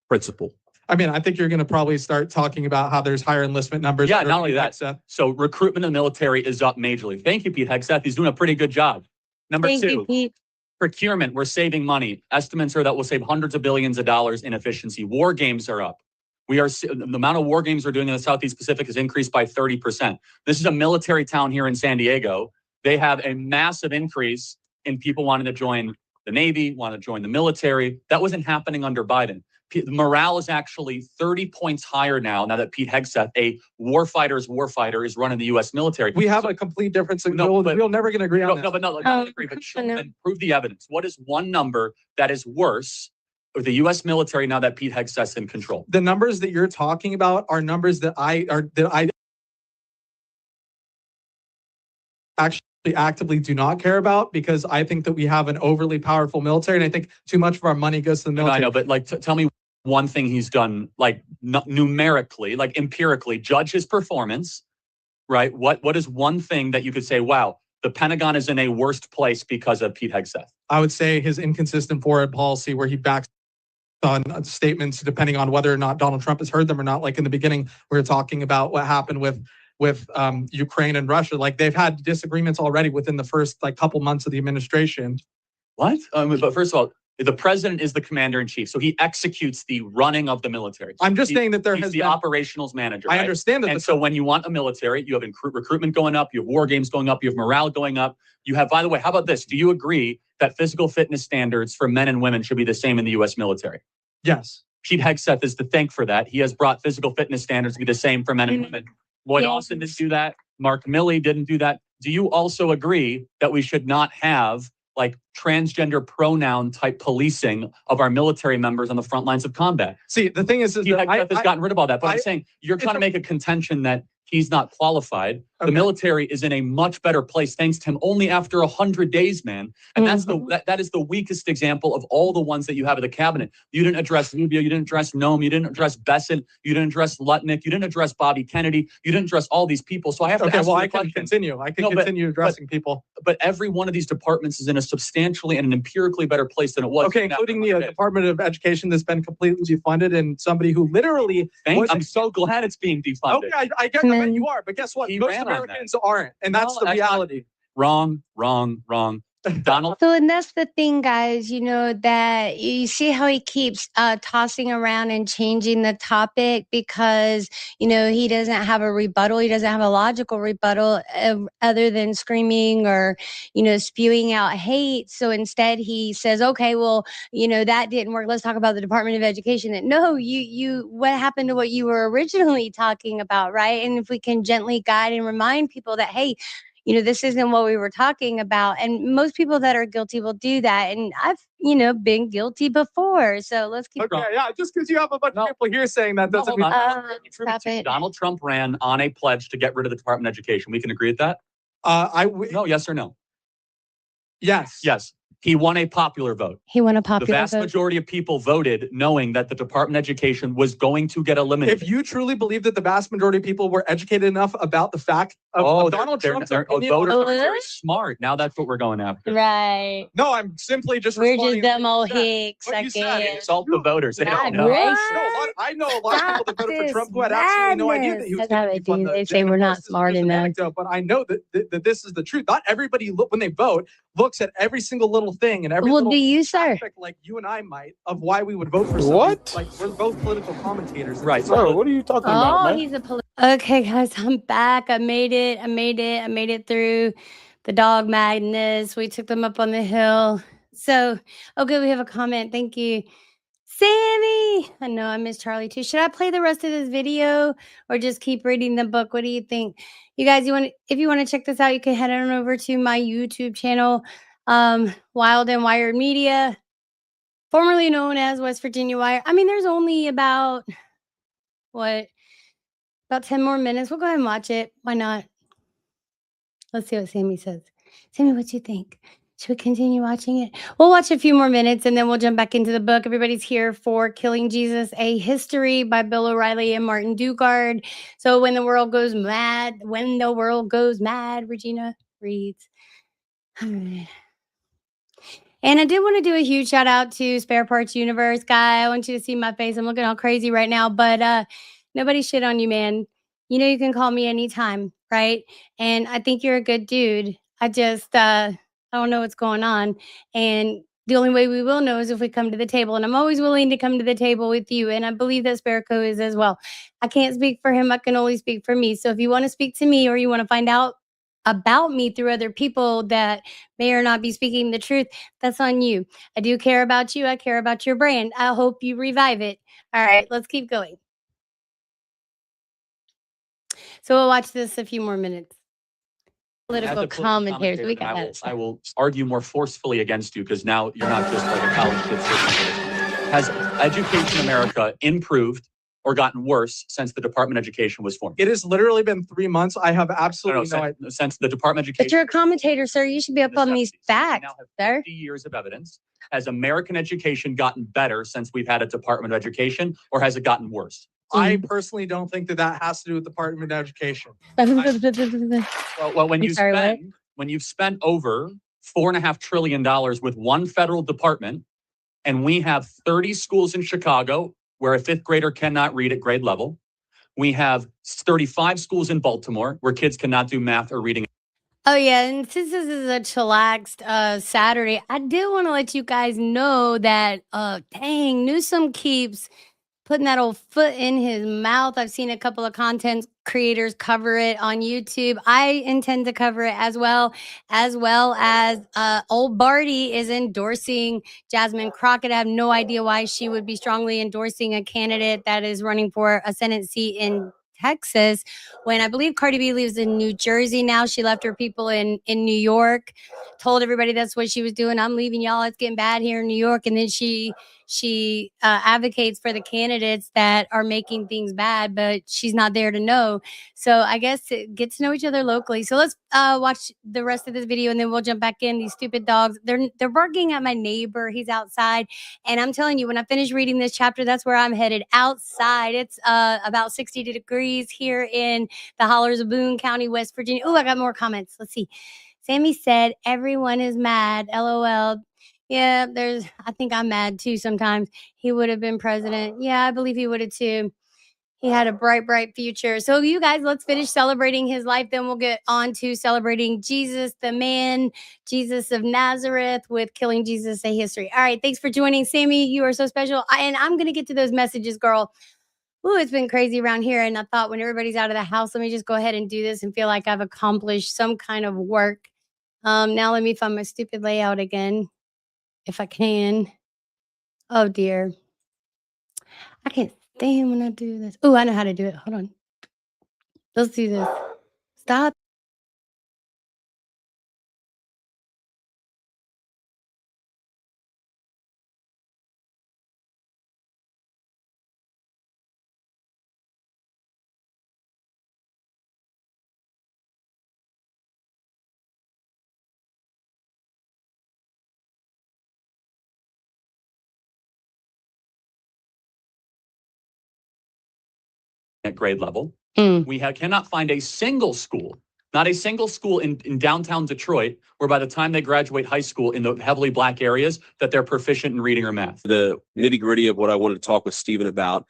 principle. I mean, I think you're going to probably start talking about how there's higher enlistment numbers. Yeah, not only that. So recruitment in the military is up majorly. Thank you, Pete Hegseth. He's doing a pretty good job. Number Thank two, you, Pete. procurement. We're saving money. Estimates are that we'll save hundreds of billions of dollars in efficiency. War games are up. The amount of war games we're doing in the Southeast Pacific has increased by 30%. This is a military town here in San Diego. They have a massive increase in people wanting to join the Navy, want to join the military. That wasn't happening under Biden. Morale is actually 30 points higher now that Pete Hegseth, a warfighter's warfighter, is running the U.S. military. We have a complete difference. We're never going to agree on that. Not agree, but and prove the evidence. What is one number that is worse with the U.S. military now that Pete Hegseth's in control? The numbers that you're talking about are numbers that I actually actively do not care about, because I think that we have an overly powerful military, and I think too much of our money goes to the military. I know, but like, tell me one thing he's done, like numerically, like empirically, judge his performance, right? What is one thing that you could say, wow, the Pentagon is in a worst place because of Pete Hegseth? I would say his inconsistent foreign policy, where he backs on statements depending on whether or not Donald Trump has heard them or not. Like in the beginning, we were talking about what happened with Ukraine and Russia. Like they've had disagreements already within the first couple months of the administration. What? But first of all, the president is the commander in chief, so he executes the running of the military. I'm just saying that he's the operationals manager. I right? understand that. And so when you want a military, you have recruitment going up, you have war games going up, you have morale going up. You have, by the way, how about this? Do you agree that physical fitness standards for men and women should be the same in the U.S. military? Yes. Pete Hegseth is to thank for that. He has brought physical fitness standards to be the same for men and women. Lloyd Austin didn't do that. Mark Milley didn't do that. Do you also agree that we should not have transgender pronoun type policing of our military members on the front lines of combat? See, the thing is Pete Hegseth has gotten rid of all that. But I'm saying you're trying to make a contention that he's not qualified. Okay. The military is in a much better place thanks to him only after 100 days, man. And that is the weakest example of all the ones that you have in the cabinet. You didn't address Rubio, you didn't address Noem, you didn't address Bessent, you didn't address Lutnick, you didn't address Bobby Kennedy, you didn't address all these people. So I have to ask you a question. I can continue addressing people. But every one of these departments is in a substantially and an empirically better place than it was. Okay, including the Department of Education that's been completely defunded, and somebody who literally... I'm so glad it's being defunded. Okay, I get that you are, but guess what? Most Americans aren't, and that's the reality. Wrong. Donald. So, and that's the thing, guys, that you see how he keeps tossing around and changing the topic because, he doesn't have a rebuttal. He doesn't have a logical rebuttal other than screaming or, spewing out hate. So instead he says, okay, well, that didn't work. Let's talk about the Department of Education. No, what happened to what you were originally talking about, right? And if we can gently guide and remind people that, hey, this isn't what we were talking about. And most people that are guilty will do that. And I've, been guilty before. So let's keep going. Yeah, just because you have a bunch of people here saying that doesn't mean... Donald Trump ran on a pledge to get rid of the Department of Education. We can agree with that? No, yes or no? Yes. Yes. He won a popular vote. The vast majority of people voted knowing that the Department of Education was going to get eliminated. If you truly believe that the vast majority of people were educated enough about the fact of Donald Trump's opinion... Voters are very smart. Now that's what we're going after. Right. No, I'm simply just We're just them old hicks, I guess. Insult the voters. They don't know. I know a lot of people that voted for Trump who had absolutely no idea that he was going to be They say we're not smart enough. But I know that this is the truth. Not everybody, when they vote, looks at every single little thing and every little do you, sir? Like you and I might of why we would vote for something. What? Like we're both political commentators. Right. Bro, what are you talking about, man? He's a Okay, guys, I'm back. I made it through the dog madness. We took them up on the hill. So, okay, we have a comment. Thank you. Sammy! I know I miss Charlie too. Should I play the rest of this video or just keep reading the book? What do you think? You guys, if you want to check this out, you can head on over to my YouTube channel, Wild and Wired Media, formerly known as West Virginia Wire. I mean, there's only about, About 10 more minutes. We'll go ahead and watch it. Why not? Let's see what Sammy says. Sammy, what do you think? Should we continue watching it? We'll watch a few more minutes and then we'll jump back into the book. Everybody's here for Killing Jesus, A History by Bill O'Reilly and Martin Dugard. So when the world goes mad, Regina reads. All right. And I did want to do a huge shout out to Spare Parts Universe, guy. I want you to see my face. I'm looking all crazy right now, but nobody shit on you, man. You know you can call me anytime, right? And I think you're a good dude. I don't know what's going on. And the only way we will know is if we come to the table. And I'm always willing to come to the table with you. And I believe that Sparico is as well. I can't speak for him. I can only speak for me. So if you want to speak to me or you want to find out about me through other people that may or not be speaking the truth, that's on you. I do care about you. I care about your brand. I hope you revive it. All right, let's keep going. So we'll watch this a few more minutes. Political commentators. We got that. I will argue more forcefully against you because now you're not just like a college kid. Has Education America improved or gotten worse since the Department of Education was formed? It has literally been 3 months. I have absolutely no idea. Since the Department of Education. But you're a commentator, sir. You should be up on these facts, sir. 50 years of evidence. Has American education gotten better since we've had a Department of Education, or has it gotten worse? I personally don't think that has to do with the Department of Education. Well, when you've spent over $4.5 trillion with one federal department, and we have 30 schools in Chicago where a fifth grader cannot read at grade level. We have 35 schools in Baltimore where kids cannot do math or reading. Oh, yeah. And since this is a chillaxed Saturday, I did want to let you guys know that, dang, Newsom keeps putting that old foot in his mouth. I've seen a couple of content creators cover it on YouTube. I intend to cover it as well as old Barty is endorsing Jasmine Crockett. I have no idea why she would be strongly endorsing a candidate that is running for a Senate seat in Texas, when I believe Cardi B lives in New Jersey now. She left her people in New York, told everybody that's what she was doing. I'm leaving y'all. It's getting bad here in New York. And then she advocates for the candidates that are making things bad, but she's not there to know. So I guess get to know each other locally. So let's watch the rest of this video and then we'll jump back in. These stupid dogs, they're barking at my neighbor. He's outside. And I'm telling you, when I finish reading this chapter, that's where I'm headed, outside. It's about 60 degrees here in the hollers of Boone County, West Virginia. Oh, I got more comments. Let's see. Sammy said, everyone is mad. LOL. Yeah, I think I'm mad too sometimes. He would have been president. Yeah, I believe he would have too. He had a bright, bright future. So you guys, let's finish celebrating his life. Then we'll get on to celebrating Jesus, the man, Jesus of Nazareth, with Killing Jesus, A History. All right, thanks for joining, Sammy. You are so special. And I'm going to get to those messages, girl. Ooh, it's been crazy around here. And I thought when everybody's out of the house, let me just go ahead and do this and feel like I've accomplished some kind of work. Now let me find my stupid layout again, if I can. Oh, dear. I can't stand when I do this. Oh, I know how to do it. Hold on. Let's do this. Stop. At grade level. Mm. We cannot find a single school, not a single school in downtown Detroit, where by the time they graduate high school in the heavily black areas, that they're proficient in reading or math. The nitty gritty of what I wanted to talk with Stephen about,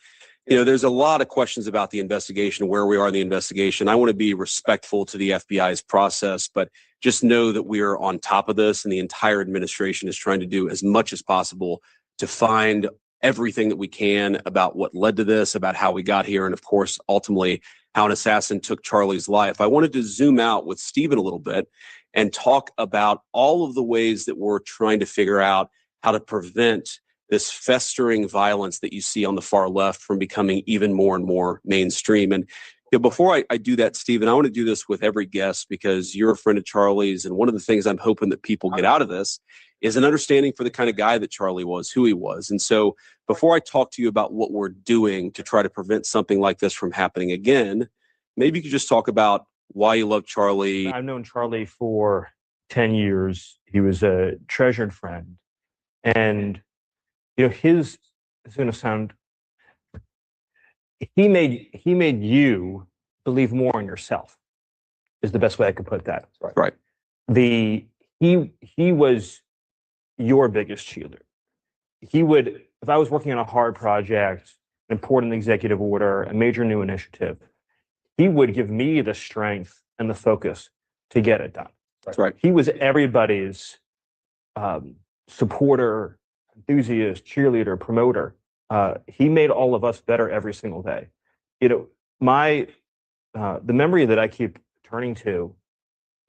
there's a lot of questions about the investigation, where we are in the investigation. I want to be respectful to the FBI's process, but just know that we are on top of this, and the entire administration is trying to do as much as possible to find everything that we can about what led to this, about how we got here, and of course, ultimately, how an assassin took Charlie's life. I wanted to zoom out with Stephen a little bit and talk about all of the ways that we're trying to figure out how to prevent this festering violence that you see on the far left from becoming even more and more mainstream. And before I do that, Stephen, I want to do this with every guest because you're a friend of Charlie's. And one of the things I'm hoping that people get out of this is an understanding for the kind of guy that Charlie was, who he was. And so before I talk to you about what we're doing to try to prevent something like this from happening again, maybe you could just talk about why you love Charlie. I've known Charlie for 10 years. He was a treasured friend. And, it's going to sound, he made you believe more in yourself, is the best way I could put that. Right. He was your biggest cheerleader. He would, if I was working on a hard project, an important executive order, a major new initiative, he would give me the strength and the focus to get it done. That's right. He was everybody's supporter, enthusiast, cheerleader, promoter. He made all of us better every single day. The memory that I keep turning to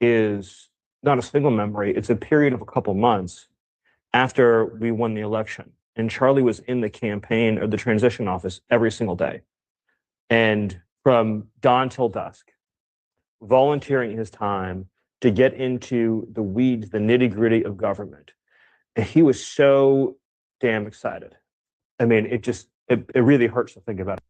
is not a single memory. It's a period of a couple months after we won the election. And Charlie was in the campaign or the transition office every single day. And from dawn till dusk, volunteering his time to get into the weeds, the nitty-gritty of government. And he was so damn excited. I mean, it really hurts to think about it.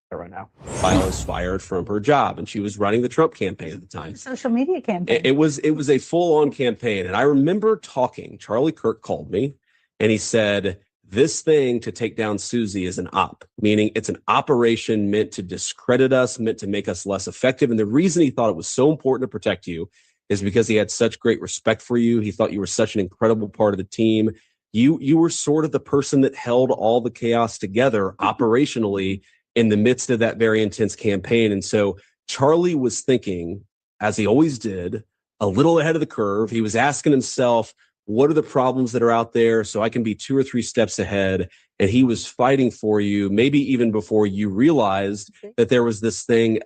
Right now, I was fired from her job, and she was running the Trump campaign at the time. Social media campaign. It was a full-on campaign, and I remember talking. Charlie Kirk called me, and he said, "This thing to take down Susie is an op, meaning it's an operation meant to discredit us, meant to make us less effective." And the reason he thought it was so important to protect you is because he had such great respect for you. He thought you were such an incredible part of the team. You were sort of the person that held all the chaos together operationally in the midst of that very intense campaign. And so Charlie was thinking, as he always did, a little ahead of the curve. He was asking himself, what are the problems that are out there so I can be 2 or 3 steps ahead? And he was fighting for you, maybe even before you realized that there was this thing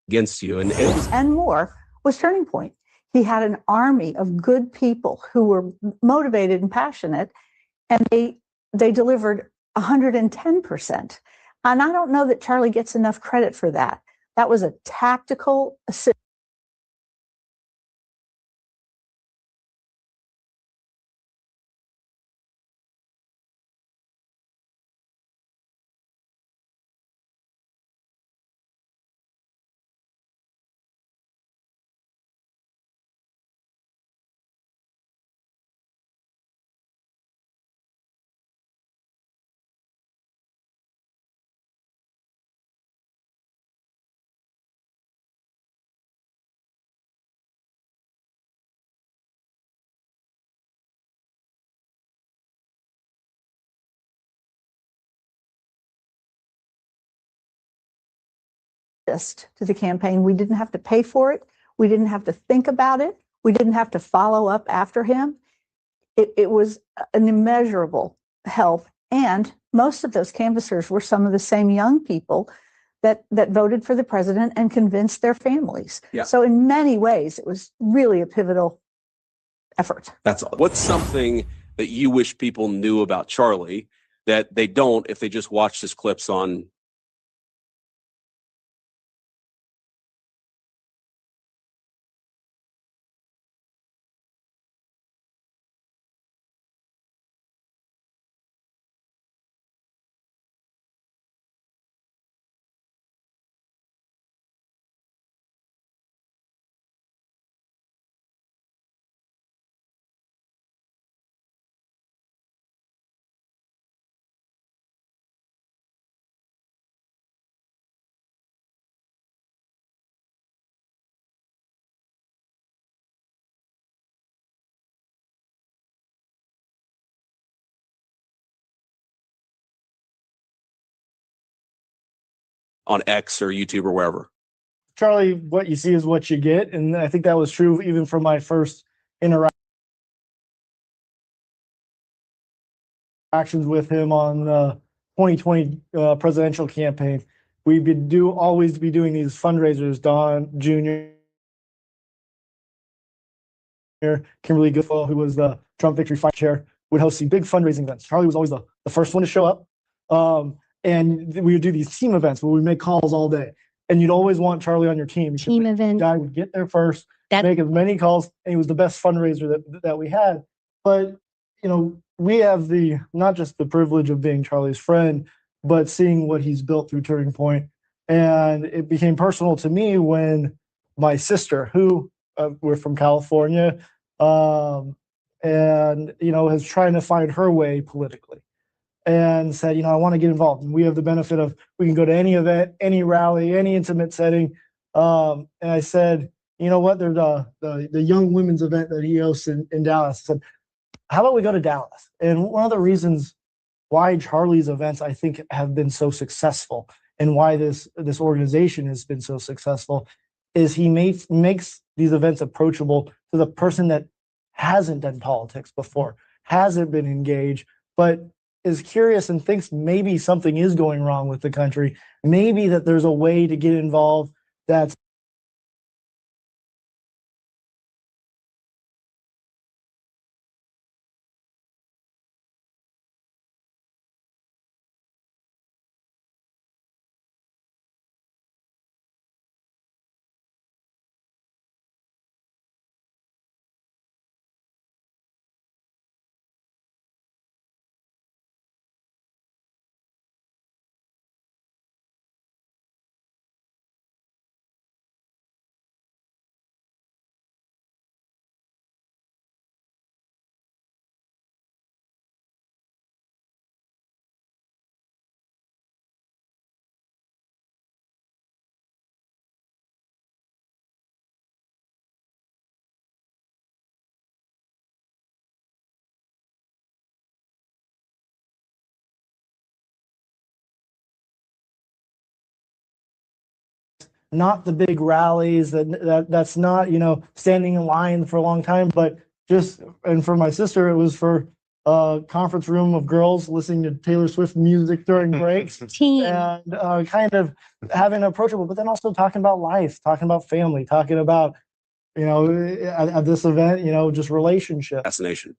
against you. And more was Turning Point. He had an army of good people who were motivated and passionate, and they delivered 110%. And I don't know that Charlie gets enough credit for that. That was a tactical assist. To the campaign. We didn't have to pay for it. We didn't have to think about it. We didn't have to follow up after him. It was an immeasurable help. And most of those canvassers were some of the same young people that voted for the president and convinced their families. Yeah. So in many ways, it was really a pivotal effort. What's something that you wish people knew about Charlie that they don't if they just watch his clips on X or YouTube or wherever? Charlie, what you see is what you get. And I think that was true even from my first interactions with him on the 2020 presidential campaign. We would always be doing these fundraisers. Don Jr., Kimberly Guilfoyle, who was the Trump Victory Fight Chair, would host these big fundraising events. Charlie was always the first one to show up. And we would do these team events where we make calls all day. And you'd always want Charlie on your team. Team event. The guy would get there first, make as many calls, and he was the best fundraiser that we had. But, you know, we have not just the privilege of being Charlie's friend, but seeing what he's built through Turning Point. And it became personal to me when my sister, who we're from California, and, you know, is trying to find her way politically, and said, you know, I want to get involved. And we have the benefit of, we can go to any event, any rally, any intimate setting. And I said, you know what, there's the young women's event that he hosts in Dallas. I said, how about we go to Dallas? And one of the reasons why Charlie's events, I think, have been so successful, and why this organization has been so successful, is he makes these events approachable to the person that hasn't done politics before, hasn't been engaged, but is curious and thinks maybe something is going wrong with the country, maybe that there's a way to get involved that's not the big rallies, that's not, you know, standing in line for a long time, but just, and for my sister, it was for a conference room of girls listening to Taylor Swift music during breaks. Team. And kind of having approachable, but then also talking about life, talking about family, talking about, you know, at this event, you know, just relationships. Fascination.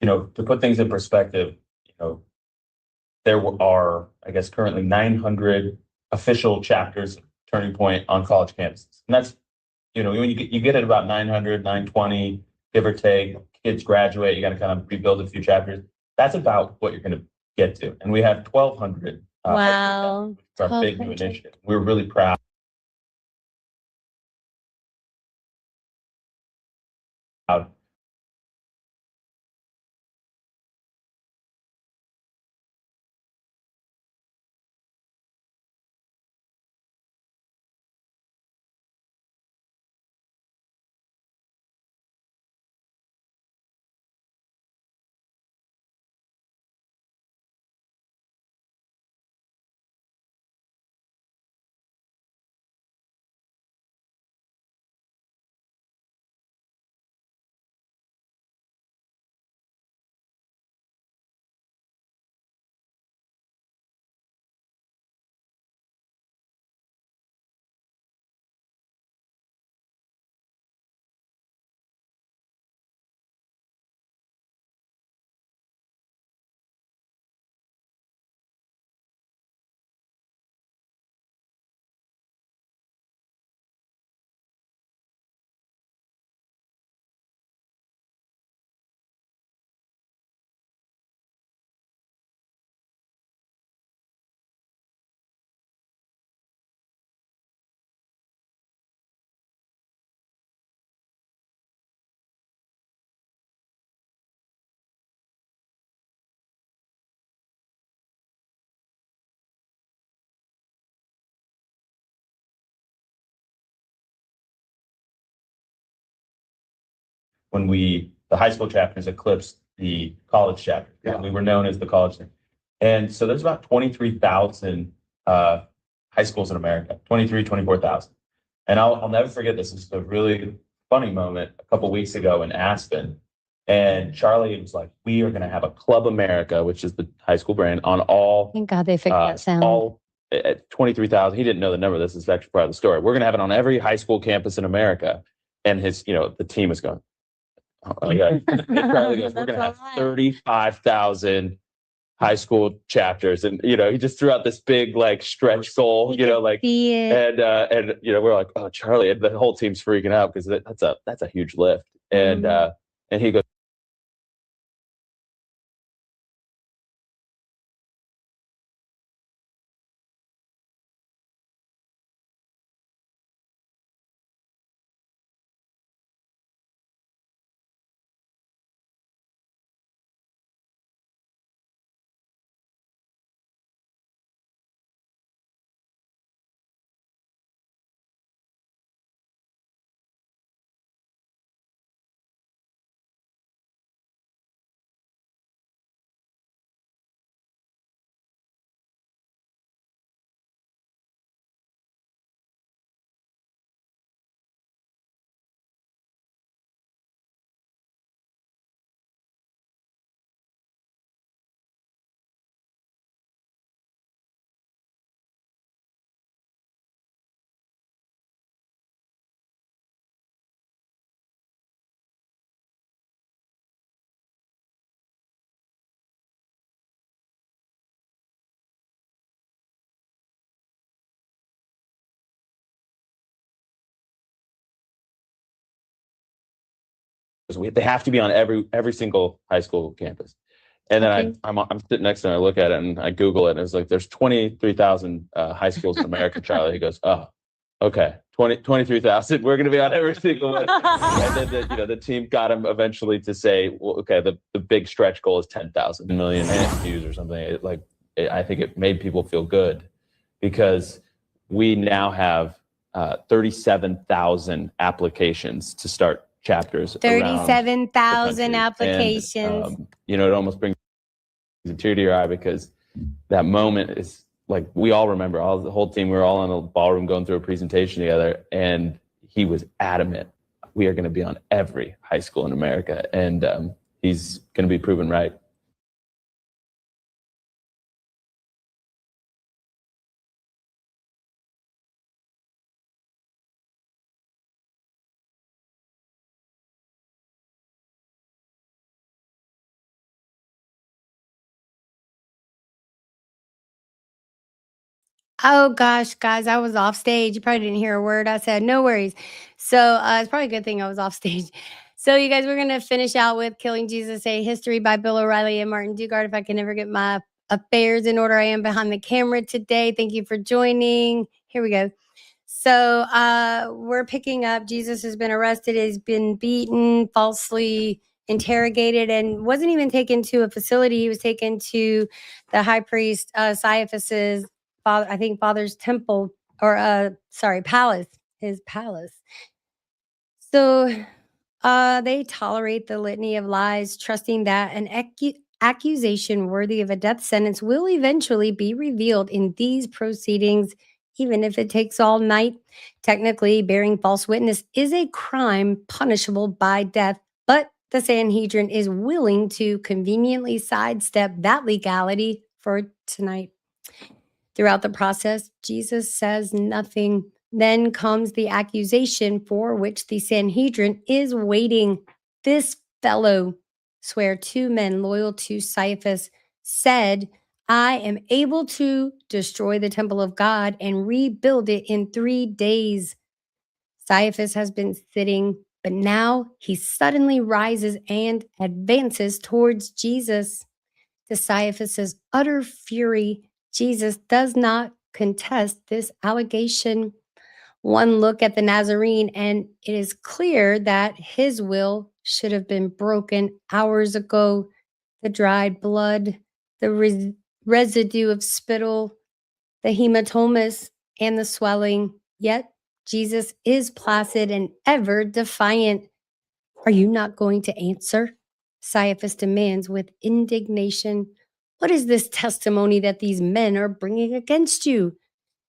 To put things in perspective, there are, I guess, currently 900 official chapters of Turning Point on college campuses. And that's, when you get at about 900, 920, give or take, kids graduate, you got to kind of rebuild a few chapters. That's about what you're going to get to. And we have 1,200. Wow. It's our big new 1,200. initiative. We're really proud. When the high school chapters eclipsed the college chapter. Yeah. We were known as the college. And so there's about 23,000 high schools in America, 24,000. And I'll never forget this. This is a really funny moment a couple weeks ago in Aspen. And Charlie was like, we are going to have a Club America, which is the high school brand, on all. Thank God they fixed that sound. All at 23,000. He didn't know the number. This is actually part of the story. We're going to have it on every high school campus in America. And the team is going, oh yeah. And Charlie goes, we're going to have 35,000 high school chapters. And, he just threw out this big, stretch goal, and, we're like, oh, Charlie, and the whole team's freaking out because that's a huge lift. And, and he goes, they have to be on every single high school campus. And then I'm sitting next to him, I look at it and I Google it, and it's like, there's 23,000 high schools in America, Charlie. He goes, oh, okay, 23,000. We're going to be on every single one. And then the team got him eventually to say, well, okay, the big stretch goal is 10,000 million views or something. I think it made people feel good because we now have 37,000 applications to start chapters. 37,000 applications. And, it almost brings a tear to your eye because that moment is like, we all remember, the whole team, we were all in a ballroom going through a presentation together, and he was adamant, we are going to be on every high school in America. And he's going to be proven right. Oh gosh, guys, I was off stage. You probably didn't hear a word I said. No worries. So it's probably a good thing I was off stage. So you guys, we're gonna finish out with "Killing Jesus: A History" by Bill O'Reilly and Martin Dugard. If I can ever get my affairs in order, I am behind the camera today. Thank you for joining. Here we go. So we're picking up. Jesus has been arrested, has been beaten, falsely interrogated, and wasn't even taken to a facility. He was taken to the high priest Caiaphas's father, I think father's temple, or sorry, palace, his palace. So they tolerate the litany of lies, trusting that an accusation worthy of a death sentence will eventually be revealed in these proceedings, even if it takes all night. Technically, bearing false witness is a crime punishable by death, but the Sanhedrin is willing to conveniently sidestep that legality for tonight. Throughout the process, Jesus says nothing. Then comes the accusation for which the Sanhedrin is waiting. This fellow, swear 2 men loyal to Caiaphas, said, I am able to destroy the temple of God and rebuild it in 3 days. Caiaphas has been sitting, but now he suddenly rises and advances towards Jesus. To Caiaphas's utter fury, Jesus does not contest this allegation. One look at the Nazarene, and it is clear that his will should have been broken hours ago. The dried blood, the residue of spittle, the hematomas, and the swelling. Yet Jesus is placid and ever defiant. Are you not going to answer? Caiaphas demands with indignation. What is this testimony that these men are bringing against you?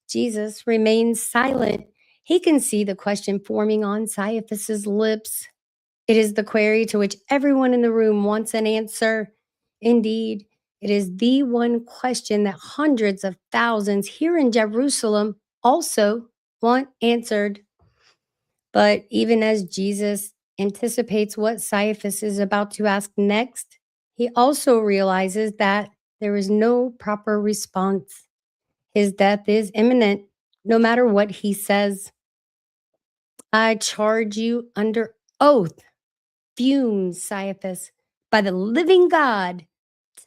Jesus remains silent. He can see the question forming on Caiaphas's lips. It is the query to which everyone in the room wants an answer. Indeed, it is the one question that hundreds of thousands here in Jerusalem also want answered. But even as Jesus anticipates what Caiaphas is about to ask next, he also realizes that there is no proper response. His death is imminent, no matter what he says. I charge you under oath, fumes Caiaphas, by the living God.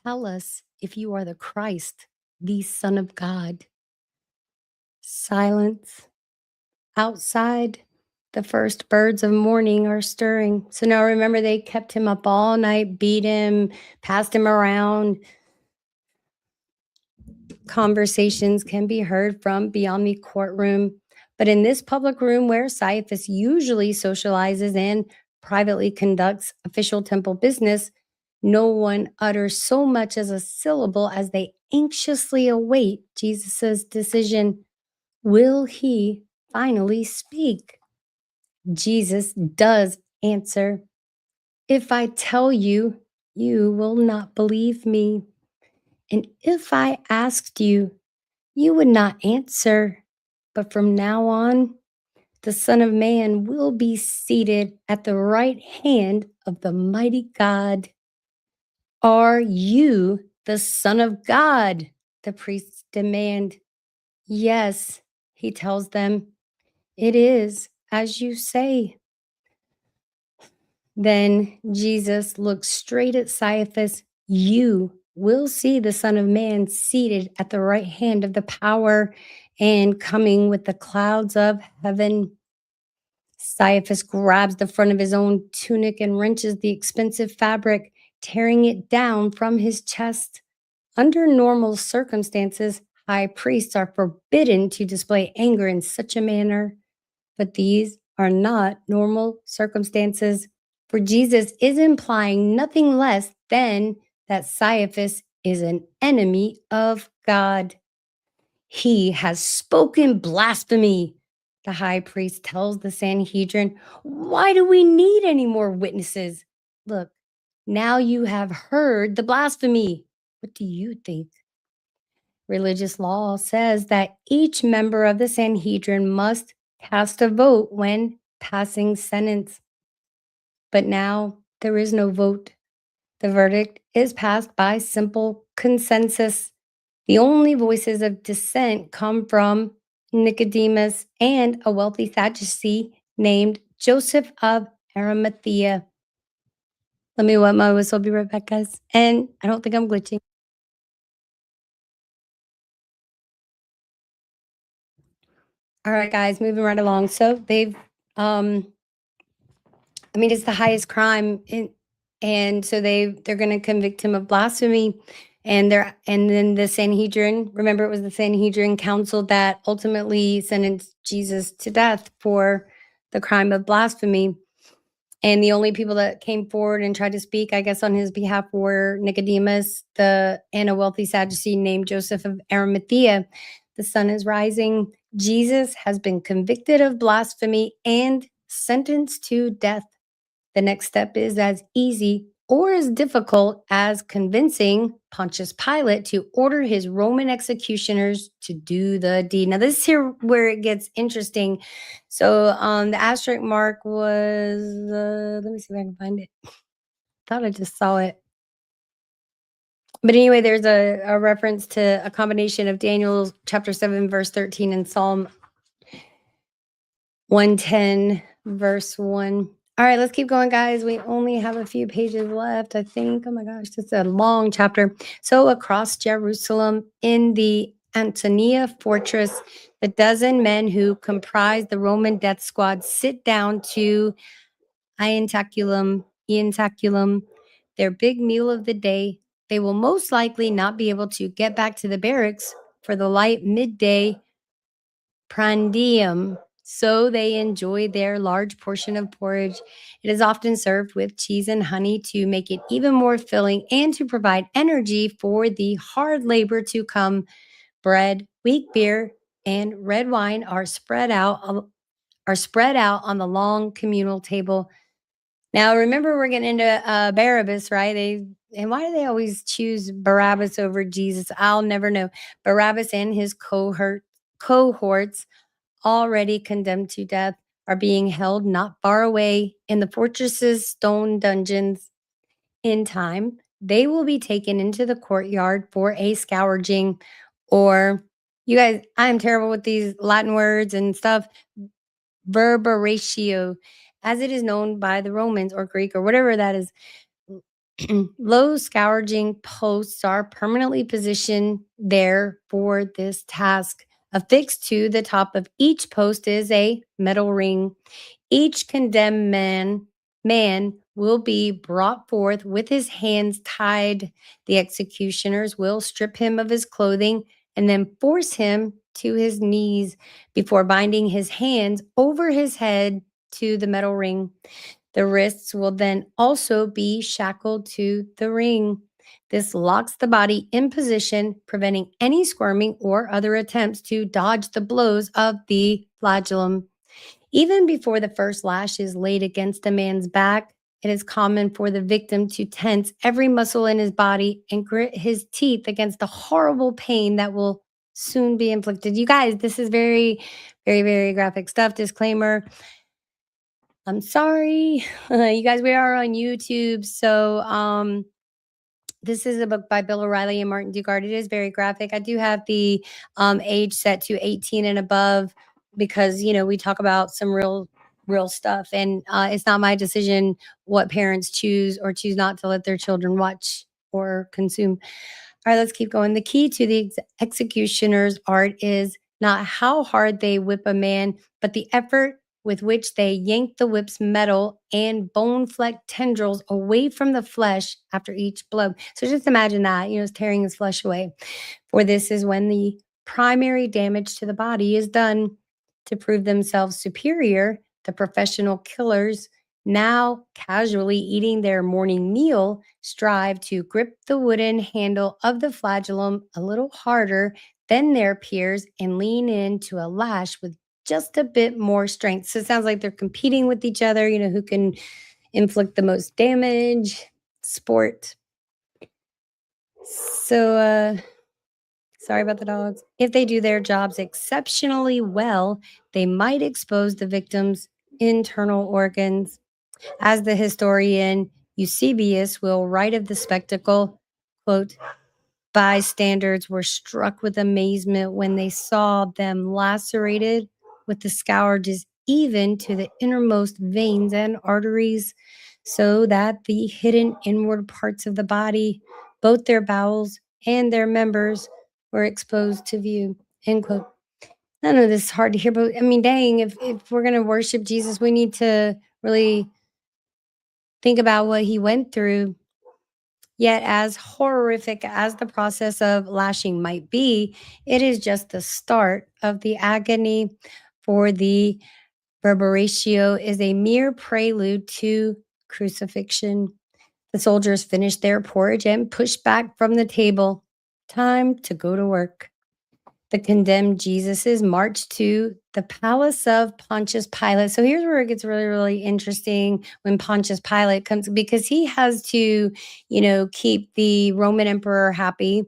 Tell us if you are the Christ, the Son of God. Silence. Outside, the first birds of morning are stirring. So now remember, they kept him up all night, beat him, passed him around. Conversations can be heard from beyond the courtroom. But in this public room where Caiaphas usually socializes and privately conducts official temple business, no one utters so much as a syllable as they anxiously await Jesus' decision. Will he finally speak? Jesus does answer. If I tell you, you will not believe me. And if I asked you, you would not answer. But from now on, the Son of Man will be seated at the right hand of the mighty God. Are you the Son of God? The priests demand. Yes, he tells them. It is as you say. Then Jesus looks straight at Caiaphas. You will see the Son of Man seated at the right hand of the power and coming with the clouds of heaven. Caiaphas grabs the front of his own tunic and wrenches the expensive fabric, tearing it down from his chest. Under normal circumstances, high priests are forbidden to display anger in such a manner. But these are not normal circumstances, for Jesus is implying nothing less than that Caiaphas is an enemy of God. He has spoken blasphemy, the high priest tells the Sanhedrin. Why do we need any more witnesses? Look, now you have heard the blasphemy. What do you think? Religious law says that each member of the Sanhedrin must cast a vote when passing sentence. But now there is no vote. The verdict is passed by simple consensus. The only voices of dissent come from Nicodemus and a wealthy Sadducee named Joseph of Arimathea. Let me wet my whistle. Be right back, guys. And I don't think I'm glitching. All right, guys, moving right along. So they've, I mean, it's the highest crime, and so they're going to convict him of blasphemy, and then the Sanhedrin. Remember, it was the Sanhedrin council that ultimately sentenced Jesus to death for the crime of blasphemy. And the only people that came forward and tried to speak, I guess, on his behalf were Nicodemus, and a wealthy Sadducee named Joseph of Arimathea. The sun is rising. Jesus has been convicted of blasphemy and sentenced to death. The next step is as easy or as difficult as convincing Pontius Pilate to order his Roman executioners to do the deed. Now, this is here where it gets interesting. So, the asterisk mark was, let me see if I can find it. Thought I just saw it. But anyway, there's a reference to a combination of Daniel chapter 7, verse 13, and Psalm 110, verse 1. All right, let's keep going, guys. We only have a few pages left, I think. Oh my gosh, it's a long chapter. So across Jerusalem in the Antonia fortress, the dozen men who comprise the Roman death squad sit down to Iantaculum, their big meal of the day. They will most likely not be able to get back to the barracks for the light midday prandium, so they enjoy their large portion of porridge. It is often served with cheese and honey to make it even more filling and to provide energy for the hard labor to come. Bread, weak beer, and red wine are spread out on the long communal table. Now, remember, we're getting into Barabbas, right? And why do they always choose Barabbas over Jesus? I'll never know. Barabbas and his cohorts, already condemned to death, are being held not far away in the fortress's stone dungeons. In time, they will be taken into the courtyard for a scourging, or, you guys, I'm terrible with these Latin words and stuff, verberatio, as it is known by the Romans or Greek or whatever that is. Low scourging posts are permanently positioned there for this task. Affixed to the top of each post is a metal ring. Each condemned man will be brought forth with his hands tied. The executioners will strip him of his clothing and then force him to his knees before binding his hands over his head to the metal ring. The wrists will then also be shackled to the ring. This locks the body in position, preventing any squirming or other attempts to dodge the blows of the flagellum. Even before the first lash is laid against a man's back, it is common for the victim to tense every muscle in his body and grit his teeth against the horrible pain that will soon be inflicted. You guys, this is very, very, very graphic stuff. Disclaimer. I'm sorry. You guys, we are on YouTube. So this is a book by Bill O'Reilly and Martin Dugard. It is very graphic. I do have the age set to 18 and above because, we talk about some real stuff. And it's not my decision what parents choose or choose not to let their children watch or consume. All right, let's keep going. The key to the executioner's art is not how hard they whip a man, but the effort with which they yank the whip's metal and bone-flecked tendrils away from the flesh after each blow. So just imagine that, it's tearing his flesh away. For this is when the primary damage to the body is done. To prove themselves superior, the professional killers, now casually eating their morning meal, strive to grip the wooden handle of the flagellum a little harder than their peers and lean into a lash with just a bit more strength. So it sounds like they're competing with each other, who can inflict the most damage. Sport. So, sorry about the dogs. If they do their jobs exceptionally well, they might expose the victim's internal organs. As the historian Eusebius will write of the spectacle, quote, Bystanders were struck with amazement when they saw them lacerated with the scourges even to the innermost veins and arteries, so that the hidden inward parts of the body, both their bowels and their members, were exposed to view. End quote. I know this is hard to hear, but I mean, dang, if we're going to worship Jesus, we need to really think about what he went through. Yet, as horrific as the process of lashing might be, it is just the start of the agony, for the verberatio is a mere prelude to crucifixion. The soldiers finished their porridge and pushed back from the table. Time to go to work. The condemned Jesus is marched to the palace of Pontius Pilate. So here's where it gets really, really interesting when Pontius Pilate comes, because he has to, keep the Roman emperor happy.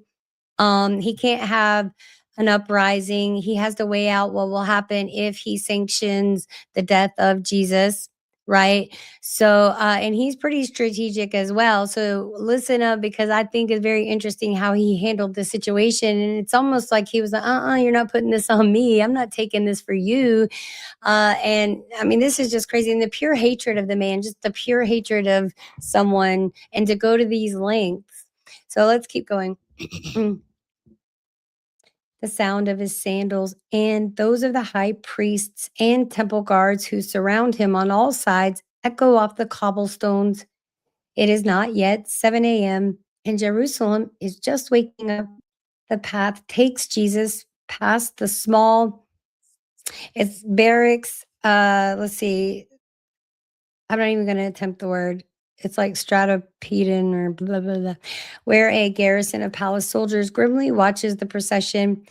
He can't have an uprising. He has to weigh out what will happen if he sanctions the death of Jesus, right? So, and he's pretty strategic as well. So listen up, because I think it's very interesting how he handled the situation. And it's almost like he was like, you're not putting this on me. I'm not taking this for you. And I mean, this is just crazy. And the pure hatred of the man, just the pure hatred of someone, and to go to these lengths. So let's keep going. The sound of his sandals and those of the high priests and temple guards who surround him on all sides echo off the cobblestones. It is not yet 7 a.m., and Jerusalem is just waking up. The path takes Jesus past the small, it's barracks. Let's see. I'm not even going to attempt the word. It's like Stratopedon or blah, blah, blah, where a garrison of palace soldiers grimly watches the procession,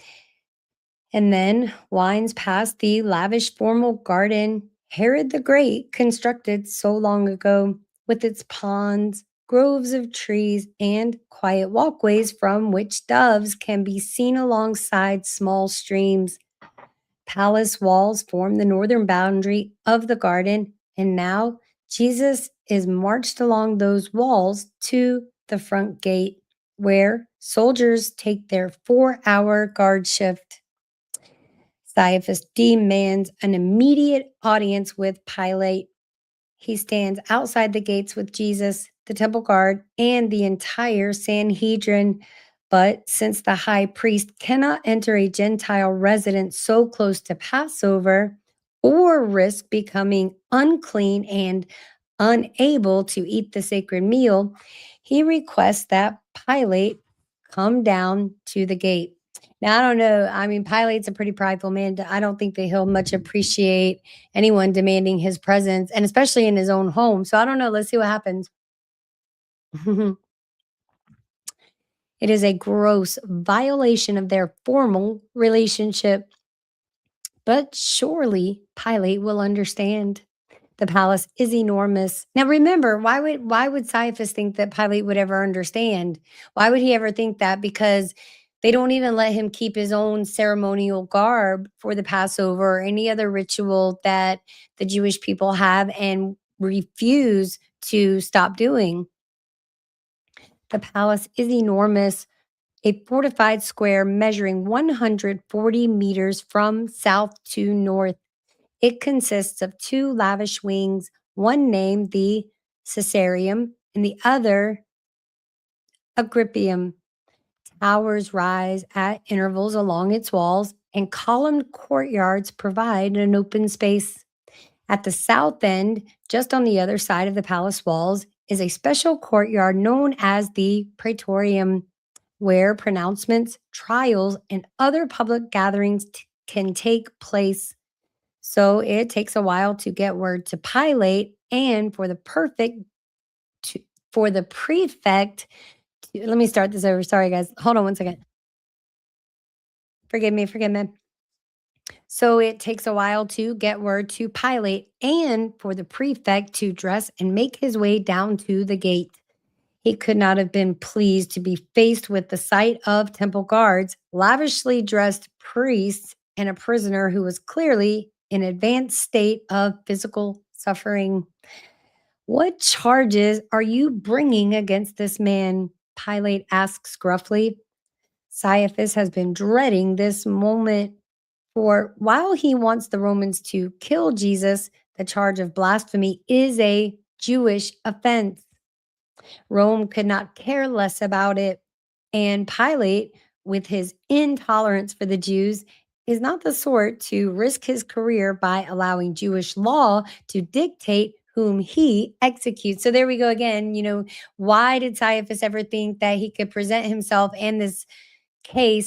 and then winds past the lavish formal garden Herod the Great constructed so long ago, with its ponds, groves of trees, and quiet walkways from which doves can be seen alongside small streams. Palace walls form the northern boundary of the garden, and now Jesus is marched along those walls to the front gate, where soldiers take their 4-hour guard shift. Caiaphas demands an immediate audience with Pilate. He stands outside the gates with Jesus, the temple guard, and the entire Sanhedrin. But since the high priest cannot enter a Gentile residence so close to Passover, or risk becoming unclean and unable to eat the sacred meal, he requests that Pilate come down to the gate. Now, I don't know. I mean, Pilate's a pretty prideful man. I don't think that he'll much appreciate anyone demanding his presence, and especially in his own home. So I don't know. Let's see what happens. It is a gross violation of their formal relationship. But surely Pilate will understand. The palace is enormous. Now remember, why would Caiaphas think that Pilate would ever understand? Why would he ever think that? Because they don't even let him keep his own ceremonial garb for the Passover or any other ritual that the Jewish people have and refuse to stop doing. The palace is enormous, a fortified square measuring 140 meters from south to north. It consists of 2 lavish wings, one named the Caesareum and the other Agrippium. Towers rise at intervals along its walls, and columned courtyards provide an open space. At the south end, just on the other side of the palace walls, is a special courtyard known as the Praetorium, where pronouncements, trials, and other public gatherings can take place. So it takes a while to get word to Pilate, and for the prefect. Let me start this over. Sorry, guys. Hold on one second. Forgive me. So it takes a while to get word to Pilate, and for the prefect to dress and make his way down to the gate. He could not have been pleased to be faced with the sight of temple guards, lavishly dressed priests, and a prisoner who was clearly in advanced state of physical suffering. What charges are you bringing against this man? Pilate asks gruffly. Caiaphas has been dreading this moment, for while he wants the Romans to kill Jesus, the charge of blasphemy is a Jewish offense. Rome could not care less about it. And Pilate, with his intolerance for the Jews, is not the sort to risk his career by allowing Jewish law to dictate whom he executes. So there we go again. Why did Caiaphas ever think that he could present himself and this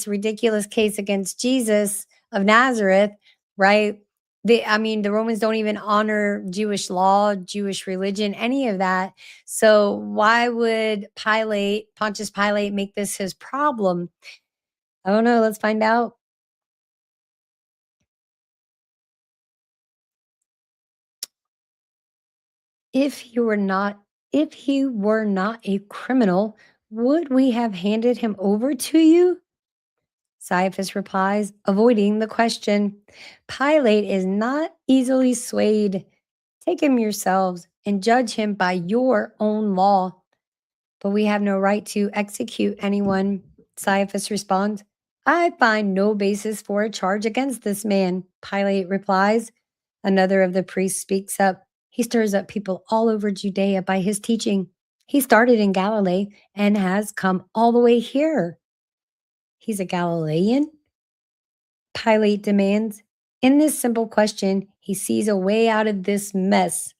ridiculous case against Jesus of Nazareth, right? The Romans don't even honor Jewish law, Jewish religion, any of that. So why would Pontius Pilate, make this his problem? I don't know. Let's find out. If he were not a criminal, would we have handed him over to you? Caiaphas replies, avoiding the question. Pilate is not easily swayed. Take him yourselves and judge him by your own law. But we have no right to execute anyone, Caiaphas responds. I find no basis for a charge against this man, Pilate replies. Another of the priests speaks up. He stirs up people all over Judea by his teaching. He started in Galilee and has come all the way here. He's a Galilean? Pilate demands. In this simple question, he sees a way out of this mess.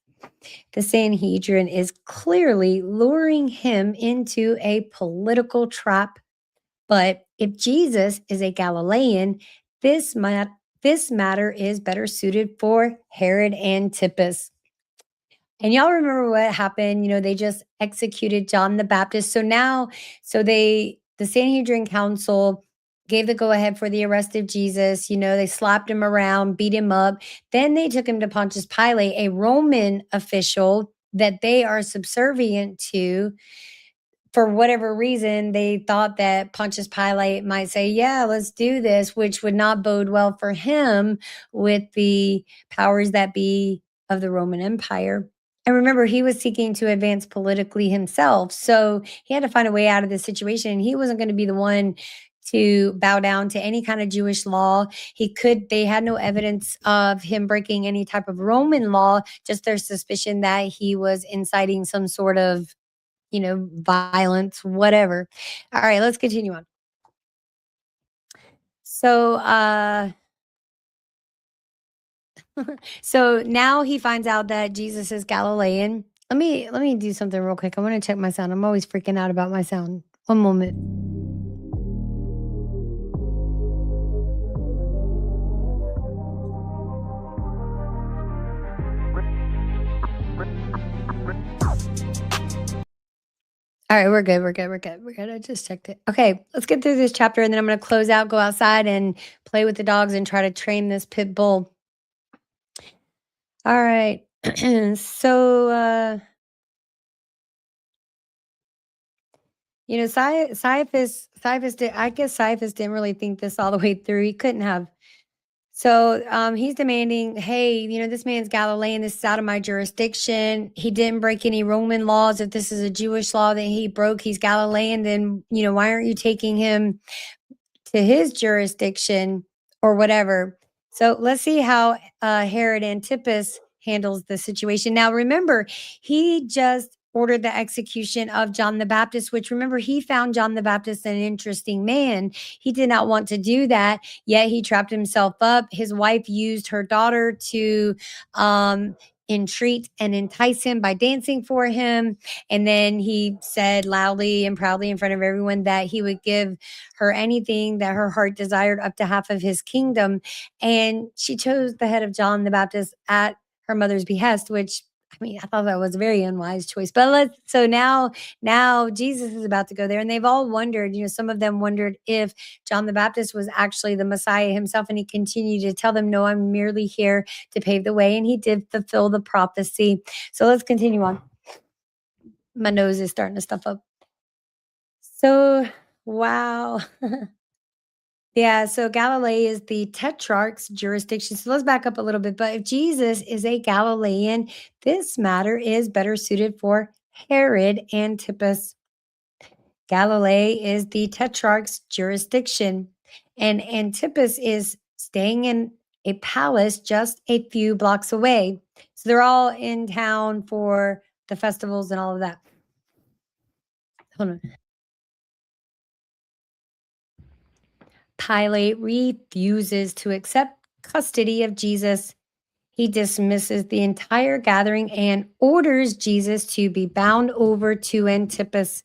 The Sanhedrin is clearly luring him into a political trap. But if Jesus is a Galilean, this matter is better suited for Herod Antipas. And y'all remember what happened? They just executed John the Baptist. The Sanhedrin Council gave the go ahead for the arrest of Jesus. They slapped him around, beat him up. Then they took him to Pontius Pilate, a Roman official that they are subservient to. For whatever reason, they thought that Pontius Pilate might say, yeah, let's do this, which would not bode well for him with the powers that be of the Roman Empire. And remember, he was seeking to advance politically himself. So he had to find a way out of this situation. And he wasn't going to be the one to bow down to any kind of Jewish law. They had no evidence of him breaking any type of Roman law, just their suspicion that he was inciting some sort of, violence, whatever. All right, let's continue on. So, so now he finds out that Jesus is Galilean. Let me do something real quick. I want to check my sound. I'm always freaking out about my sound. One moment. All right, we're good. I just checked it. Okay, let's get through this chapter and then I'm going to close out, go outside and play with the dogs and try to train this pit bull. All right. So, Caiaphas didn't really think this all the way through. He couldn't have. So he's demanding, hey, this man's Galilean. This is out of my jurisdiction. He didn't break any Roman laws. If this is a Jewish law that he broke, he's Galilean. Then, why aren't you taking him to his jurisdiction or whatever? So let's see how Herod Antipas handles the situation. Now, remember, he just ordered the execution of John the Baptist, which, remember, he found John the Baptist an interesting man. He did not want to do that, yet he trapped himself up. His wife used her daughter to entreat and entice him by dancing for him. And then he said loudly and proudly in front of everyone that he would give her anything that her heart desired, up to half of his kingdom. And she chose the head of John the Baptist at her mother's behest, which, I thought that was a very unwise choice. But so now Jesus is about to go there, and they've all wondered, some of them wondered if John the Baptist was actually the Messiah himself, and he continued to tell them, no, I'm merely here to pave the way, and he did fulfill the prophecy. So let's continue on. My nose is starting to stuff up. So, wow. Yeah, so Galilee is the tetrarch's jurisdiction. So let's back up a little bit. But if Jesus is a Galilean, this matter is better suited for Herod Antipas. Galilee is the tetrarch's jurisdiction, and Antipas is staying in a palace just a few blocks away. So they're all in town for the festivals and all of that. Hold on. Pilate refuses to accept custody of Jesus. He dismisses the entire gathering and orders Jesus to be bound over to Antipas.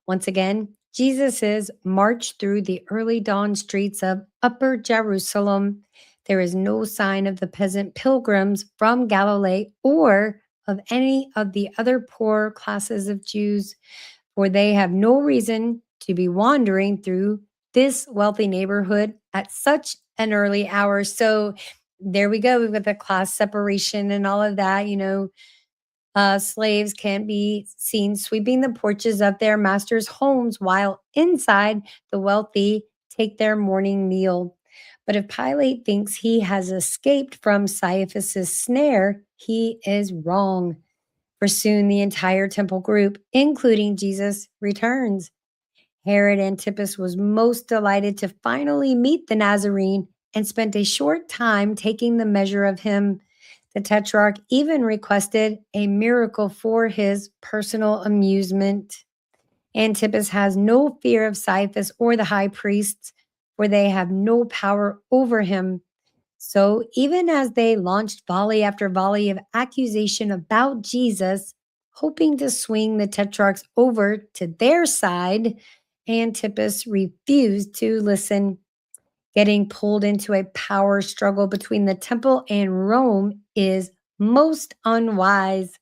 Once again, Jesus is marched through the early dawn streets of Upper Jerusalem. There is no sign of the peasant pilgrims from Galilee or of any of the other poor classes of Jews, for they have no reason to be wandering through this wealthy neighborhood at such an early hour. So there we go. We've got the class separation and all of that. Slaves can be seen sweeping the porches of their masters' homes, while inside the wealthy take their morning meal. But if Pilate thinks he has escaped from Caiaphas's snare, he is wrong. For soon the entire temple group, including Jesus, returns. Herod Antipas was most delighted to finally meet the Nazarene and spent a short time taking the measure of him. The tetrarch even requested a miracle for his personal amusement. Antipas has no fear of Caiaphas or the high priests, for they have no power over him. So even as they launched volley after volley of accusation about Jesus, hoping to swing the tetrarchs over to their side, Antipas refused to listen. Getting pulled into a power struggle between the temple and Rome is most unwise.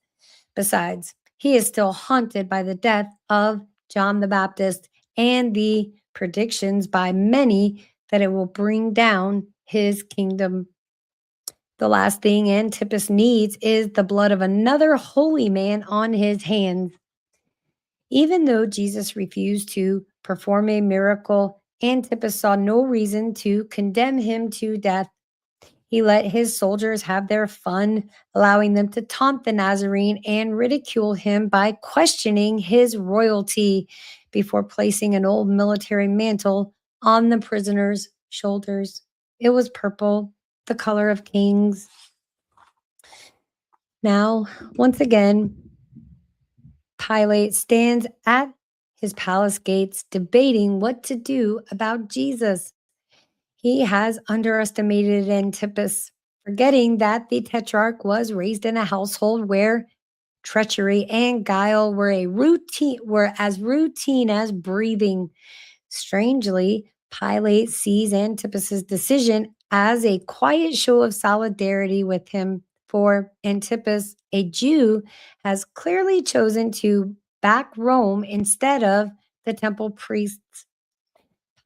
Besides, he is still haunted by the death of John the Baptist and the predictions by many that it will bring down his kingdom. The last thing Antipas needs is the blood of another holy man on his hands. Even though Jesus refused to perform a miracle, Antipas saw no reason to condemn him to death. He let his soldiers have their fun, allowing them to taunt the Nazarene and ridicule him by questioning his royalty before placing an old military mantle on the prisoner's shoulders. It was purple, the color of kings. Now, once again, Pilate stands at his palace gates debating what to do about Jesus. He has underestimated Antipas, forgetting that the tetrarch was raised in a household where treachery and guile were as routine as breathing. Strangely, Pilate sees Antipas's decision as a quiet show of solidarity with him. For Antipas, a Jew, has clearly chosen to back Rome instead of the temple priests.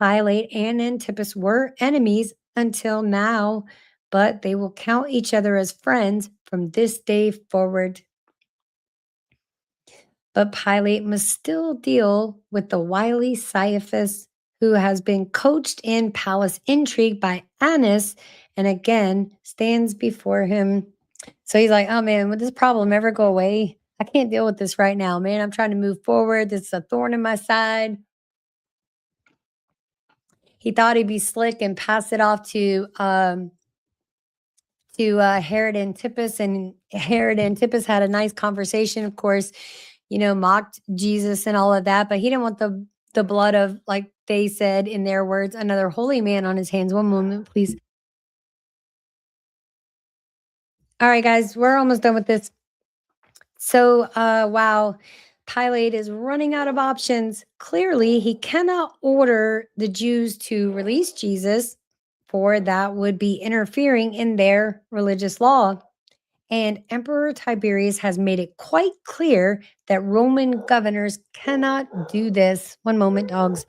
Pilate and Antipas were enemies until now, but they will count each other as friends from this day forward. But Pilate must still deal with the wily Caiaphas, who has been coached in palace intrigue by Annas and again stands before him. So he's like, oh man, would this problem ever go away? I can't deal with this right now, man. I'm trying to move forward. This is a thorn in my side. He thought he'd be slick and pass it off to Herod Antipas, and Herod Antipas had a nice conversation, of course, mocked Jesus and all of that, but he didn't want the blood of, like they said in their words, another holy man on his hands. One moment, please. All right, guys, we're almost done with this. So, wow, Pilate is running out of options. Clearly, he cannot order the Jews to release Jesus, for that would be interfering in their religious law. And Emperor Tiberius has made it quite clear that Roman governors cannot do this. One moment, dogs.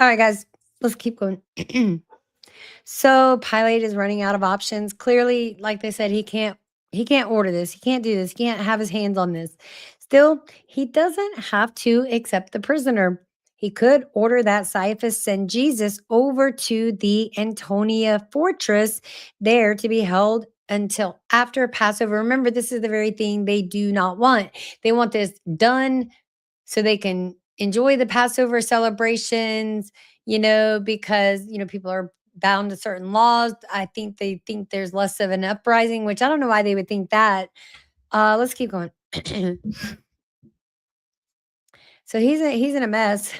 All right, guys, let's keep going. So Pilate is running out of options. Clearly, like they said, he can't order this. He can't do this. He can't have his hands on this. Still, he doesn't have to accept the prisoner. He could order that Caiaphas send Jesus over to the Antonia fortress there to be held until after Passover. Remember, this is the very thing they do not want. They want this done so they can enjoy the Passover celebrations, because, people are bound to certain laws. I think they think there's less of an uprising, which I don't know why they would think that. Let's keep going. So he's in a mess.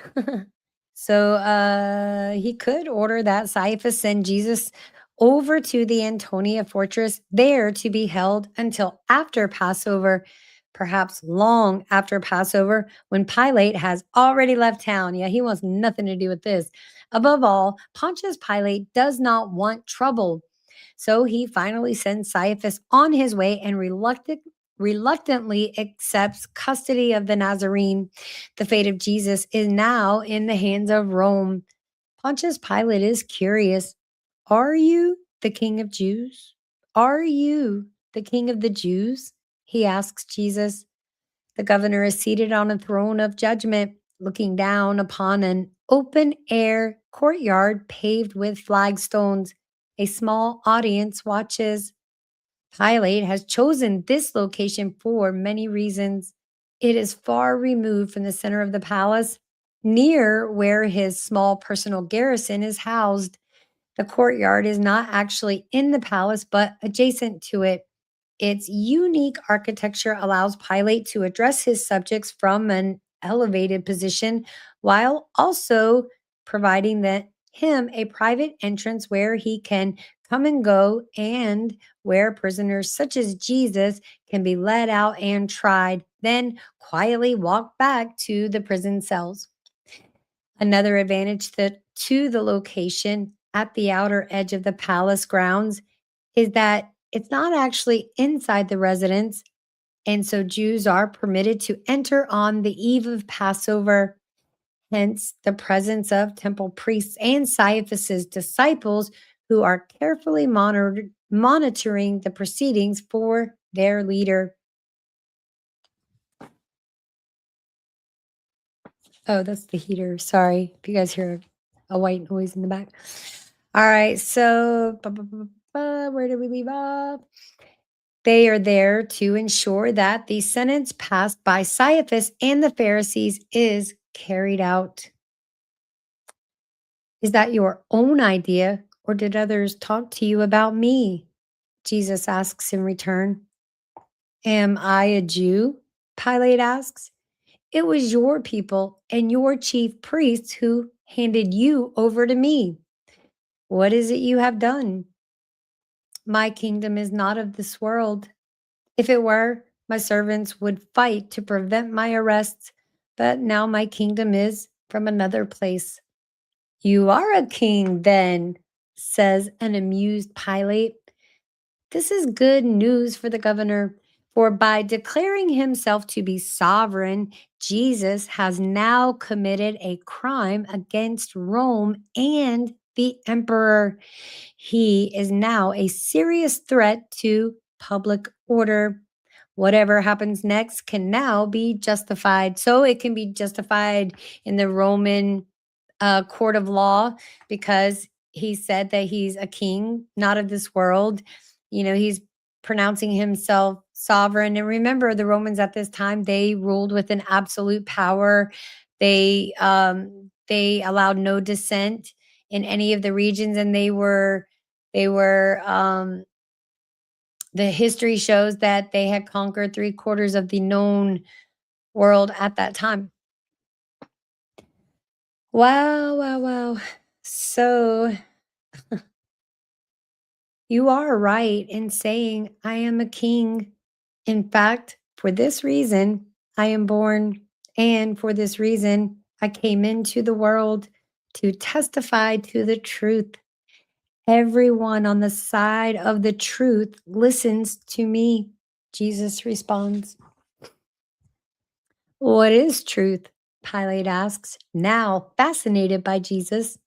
So he could order that Caiaphas send Jesus over to the Antonia fortress there to be held until after Passover, perhaps long after Passover, when Pilate has already left town. Yeah, he wants nothing to do with this. Above all, Pontius Pilate does not want trouble. So he finally sends Caiaphas on his way and reluctantly accepts custody of the Nazarene. The fate of Jesus is now in the hands of Rome. Pontius Pilate is curious. Are you the king of Jews? Are you the king of the Jews? He asks Jesus. The governor is seated on a throne of judgment, looking down upon an open air courtyard paved with flagstones. A small audience watches. Pilate has chosen this location for many reasons. It is far removed from the center of the palace, near where his small personal garrison is housed. The courtyard is not actually in the palace, but adjacent to it. Its unique architecture allows Pilate to address his subjects from an elevated position while also providing him a private entrance where he can come and go, and where prisoners such as Jesus can be led out and tried, then quietly walk back to the prison cells. Another advantage to the location at the outer edge of the palace grounds is that it's not actually inside the residence, and so Jews are permitted to enter on the eve of Passover. Hence, the presence of temple priests and Caiaphas's disciples who are carefully monitoring the proceedings for their leader. Oh, that's the heater. Sorry if you guys hear a white noise in the back. All right, so where did we leave off? They are there to ensure that the sentence passed by Caiaphas and the Pharisees is carried out. Is that your own idea, or did others talk to you about me? Jesus asks in return. Am I a Jew? Pilate asks. It was your people and your chief priests who handed you over to me. What is it you have done? My kingdom is not of this world. If it were, my servants would fight to prevent my arrests, but now my kingdom is from another place. You are a king, then, says an amused Pilate. This is good news for the governor, for by declaring himself to be sovereign, Jesus has now committed a crime against Rome and the emperor. He is now a serious threat to public order. Whatever happens next can now be justified. So it can be justified in the Roman court of law, because he said that he's a king, not of this world. He's pronouncing himself sovereign. And remember, the Romans at this time, they ruled with an absolute power. They allowed no dissent in any of the regions, and the history shows that they had conquered 3/4 of the known world at that time. Wow, wow, wow. So you are right in saying I am a king. In fact, for this reason, I am born, and for this reason, I came into the world to testify to the truth. Everyone on the side of the truth listens to me, Jesus responds. What is truth? Pilate asks, now fascinated by Jesus.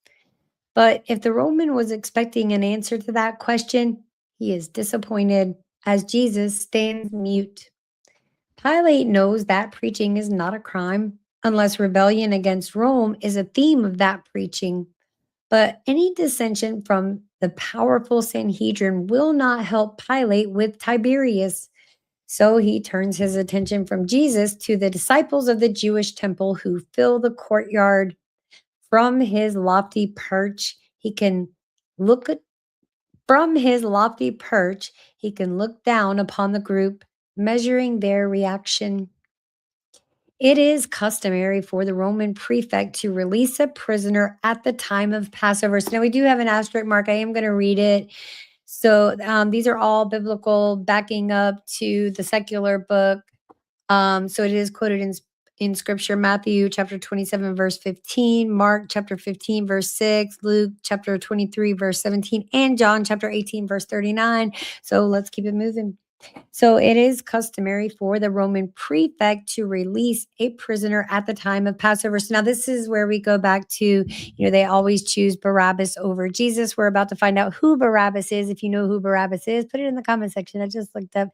But if the Roman was expecting an answer to that question, he is disappointed as Jesus stands mute. Pilate knows that preaching is not a crime. unless rebellion against Rome is a theme of that preaching. But any dissension from the powerful Sanhedrin will not help Pilate with Tiberius. So he turns his attention from Jesus to the disciples of the Jewish temple who fill the courtyard. From his lofty perch, he can look at from his lofty perch, he can look down upon the group, measuring their reaction. It is customary for the Roman prefect to release a prisoner at the time of Passover. So now we do have an asterisk mark. I am going to read it. So these are all biblical, backing up to the secular book. So it is quoted in scripture: Matthew chapter 27, verse 15, Mark chapter 15, verse 6, Luke chapter 23, verse 17, and John chapter 18, verse 39. So let's keep it moving. So it is customary for the Roman prefect to release a prisoner at the time of Passover. So now this is where we go back to, they always choose Barabbas over Jesus. We're about to find out who Barabbas is. If you know who Barabbas is, put it in the comment section. I just looked up.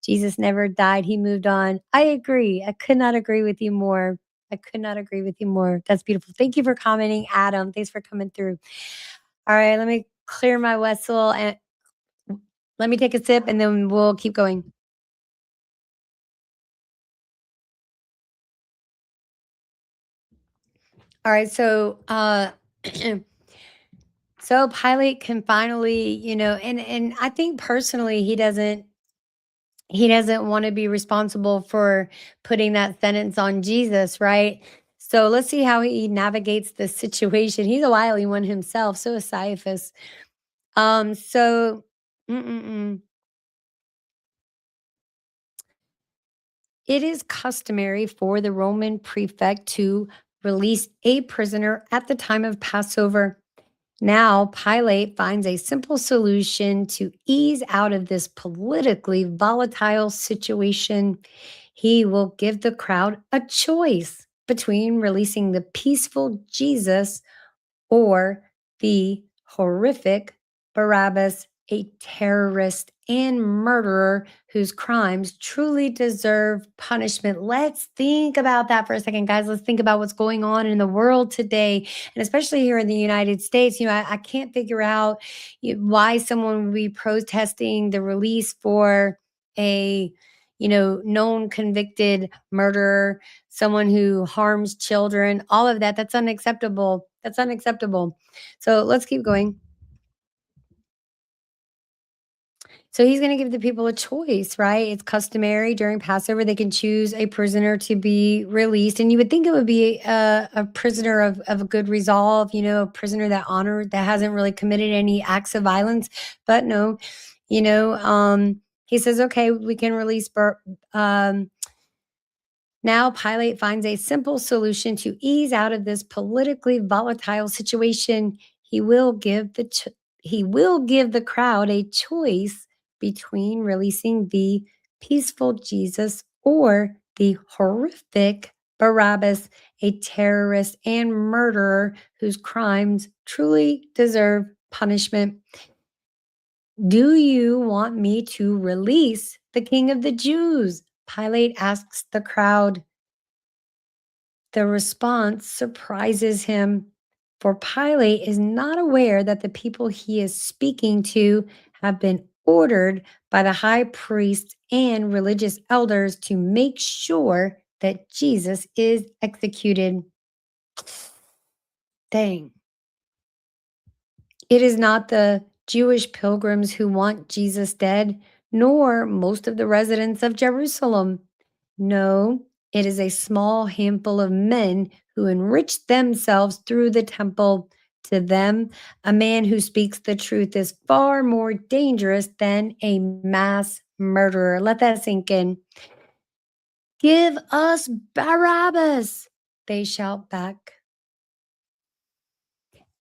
Jesus never died. He moved on. I agree. I could not agree with you more. That's beautiful. Thank you for commenting, Adam. Thanks for coming through. All right, let me clear my whistle and let me take a sip and then we'll keep going. All right, so so Pilate can finally, and I think personally he doesn't want to be responsible for putting that sentence on Jesus, right? So let's see how he navigates the situation. He's a wily one himself, so is Caiaphas. So it is customary for the Roman prefect to release a prisoner at the time of Passover. Now, Pilate finds a simple solution to ease out of this politically volatile situation. He will give the crowd a choice between releasing the peaceful Jesus or the horrific Barabbas, a terrorist and murderer whose crimes truly deserve punishment. Let's think about that for a second, guys. Let's think about what's going on in the world today, and especially here in the United States. I can't figure out why someone would be protesting the release for a known convicted murderer, someone who harms children, all of that. That's unacceptable. So let's keep going. So he's going to give the people a choice, right? It's customary during Passover. They can choose a prisoner to be released. And you would think it would be a prisoner of a good resolve, a prisoner that hasn't really committed any acts of violence. But no, he says, okay, we can release now Pilate finds a simple solution to ease out of this politically volatile situation. He will give the crowd a choice between releasing the peaceful Jesus or the horrific Barabbas, a terrorist and murderer whose crimes truly deserve punishment. Do you want me to release the King of the Jews? Pilate asks the crowd. The response surprises him, for Pilate is not aware that the people he is speaking to have been ordered by the high priests and religious elders to make sure that Jesus is executed. Dang. It is not the Jewish pilgrims who want Jesus dead, nor most of the residents of Jerusalem. No, it is a small handful of men who enrich themselves through the temple. To them, a man who speaks the truth is far more dangerous than a mass murderer. Let that sink in. Give us Barabbas, they shout back.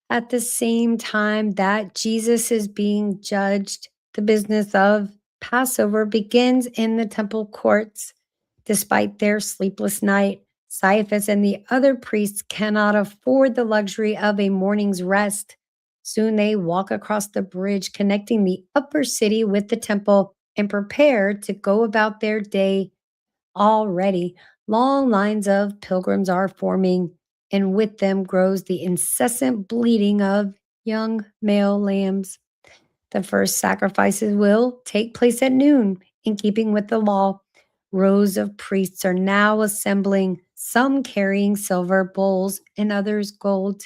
At the same time that Jesus is being judged, the business of Passover begins in the temple courts. Despite their sleepless night, Caiaphas and the other priests cannot afford the luxury of a morning's rest. Soon they walk across the bridge connecting the upper city with the temple and prepare to go about their day. Already, Long lines of pilgrims are forming, and with them grows the incessant bleating of young male lambs. The first sacrifices will take place at noon, in keeping with the law. Rows of priests are now assembling, some carrying silver bowls and others gold.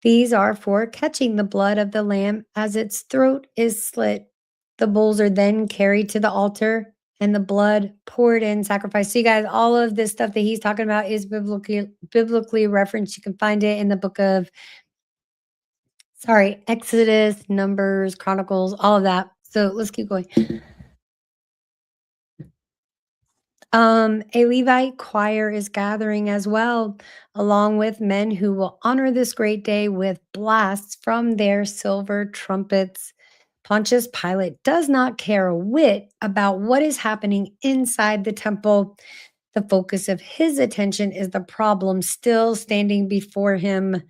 These are for catching the blood of the lamb as its throat is slit. The bowls are then carried to the altar and the blood poured in sacrifice. So you guys, all of this stuff that he's talking about is biblically referenced. You can find it in the book of Exodus, Numbers, Chronicles, all of that. So let's keep going. A Levite choir is gathering as well, along with men who will honor this great day with blasts from their silver trumpets. Pontius Pilate does not care a whit about what is happening inside the temple. The focus of his attention is the problem still standing before him.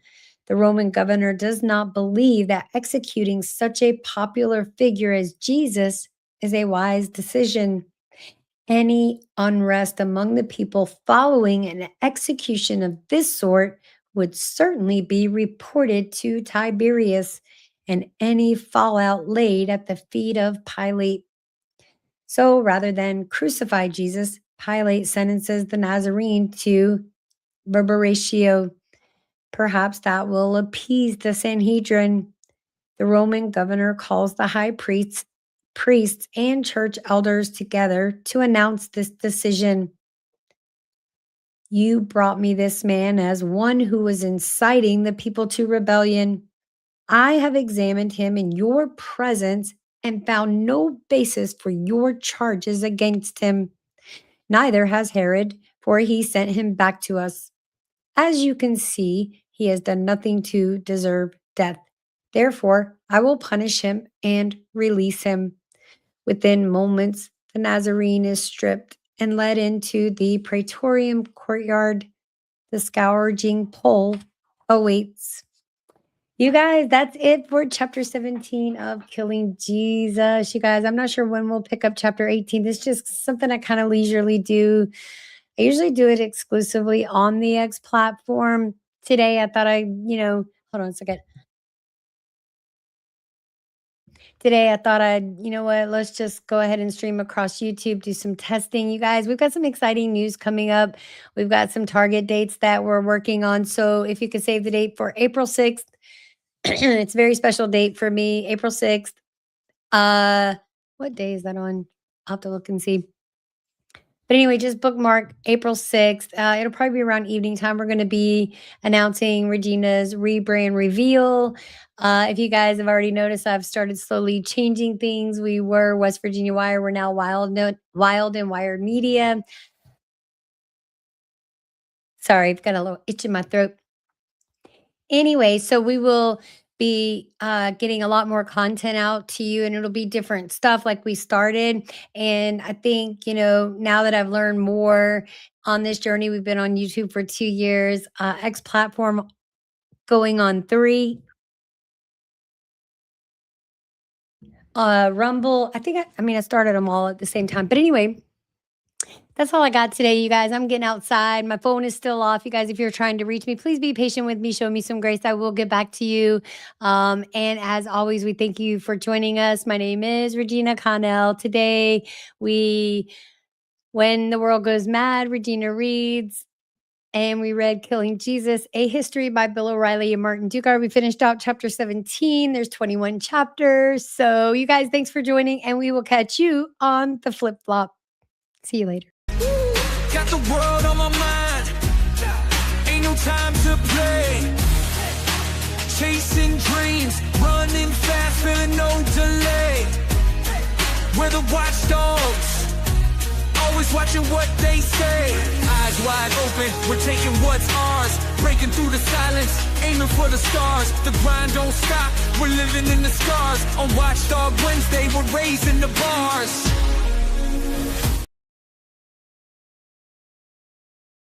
The Roman governor does not believe that executing such a popular figure as Jesus is a wise decision. Any unrest among the people following an execution of this sort would certainly be reported to Tiberius, and any fallout laid at the feet of Pilate. So rather than crucify Jesus, Pilate sentences the Nazarene to barbaratio. Perhaps that will appease the Sanhedrin. The Roman governor calls the high priests and church elders together to announce this decision. You brought me this man as one who was inciting the people to rebellion. I have examined him in your presence and found no basis for your charges against him. Neither has Herod, for he sent him back to us. As you can see, he has done nothing to deserve death. Therefore, I will punish him and release him. Within moments, the Nazarene is stripped and led into the praetorium courtyard. The scourging pole awaits. You guys, that's it for chapter 17 of Killing Jesus. You guys, I'm not sure when we'll pick up chapter 18. This is just something I kind of leisurely do. I usually do it exclusively on the X platform. Today, I thought hold on a second. Today, I thought let's just go ahead and stream across YouTube, do some testing. You guys, we've got some exciting news coming up. We've got some target dates that we're working on. So if you could save the date for April 6th, it's a very special date for me, April 6th. What day is that on? I'll have to look and see. But anyway, just bookmark April 6th. It'll probably be around evening time. We're going to be announcing Regina's rebrand reveal. If you guys have already noticed, I've started slowly changing things. We were West Virginia Wire. We're now Wild and Wired Media. Sorry, I've got a little itch in my throat. Anyway, so we will be getting a lot more content out to you, and it'll be different stuff like we started. And I think, now that I've learned more on this journey, we've been on YouTube for 2 years, X platform going on 3. Rumble, I started them all at the same time. But anyway, that's all I got today, you guys. I'm getting outside. My phone is still off. You guys, if you're trying to reach me, please be patient with me. Show me some grace. I will get back to you. And as always, we thank you for joining us. My name is Regina Connell. Today, When the World Goes Mad, Regina reads, and we read Killing Jesus, A History by Bill O'Reilly and Martin Dugard. We finished out chapter 17. There's 21 chapters. So you guys, thanks for joining, and we will catch you on the flip-flop. See you later. Got the world on my mind. Ain't no time to play. Chasing dreams, running fast, feeling no delay. We're the watchdogs, always watching what they say. Eyes wide open, we're taking what's ours. Breaking through the silence, aiming for the stars. The grind don't stop, we're living in the scars. On Watchdog Wednesday, we're raising the bars.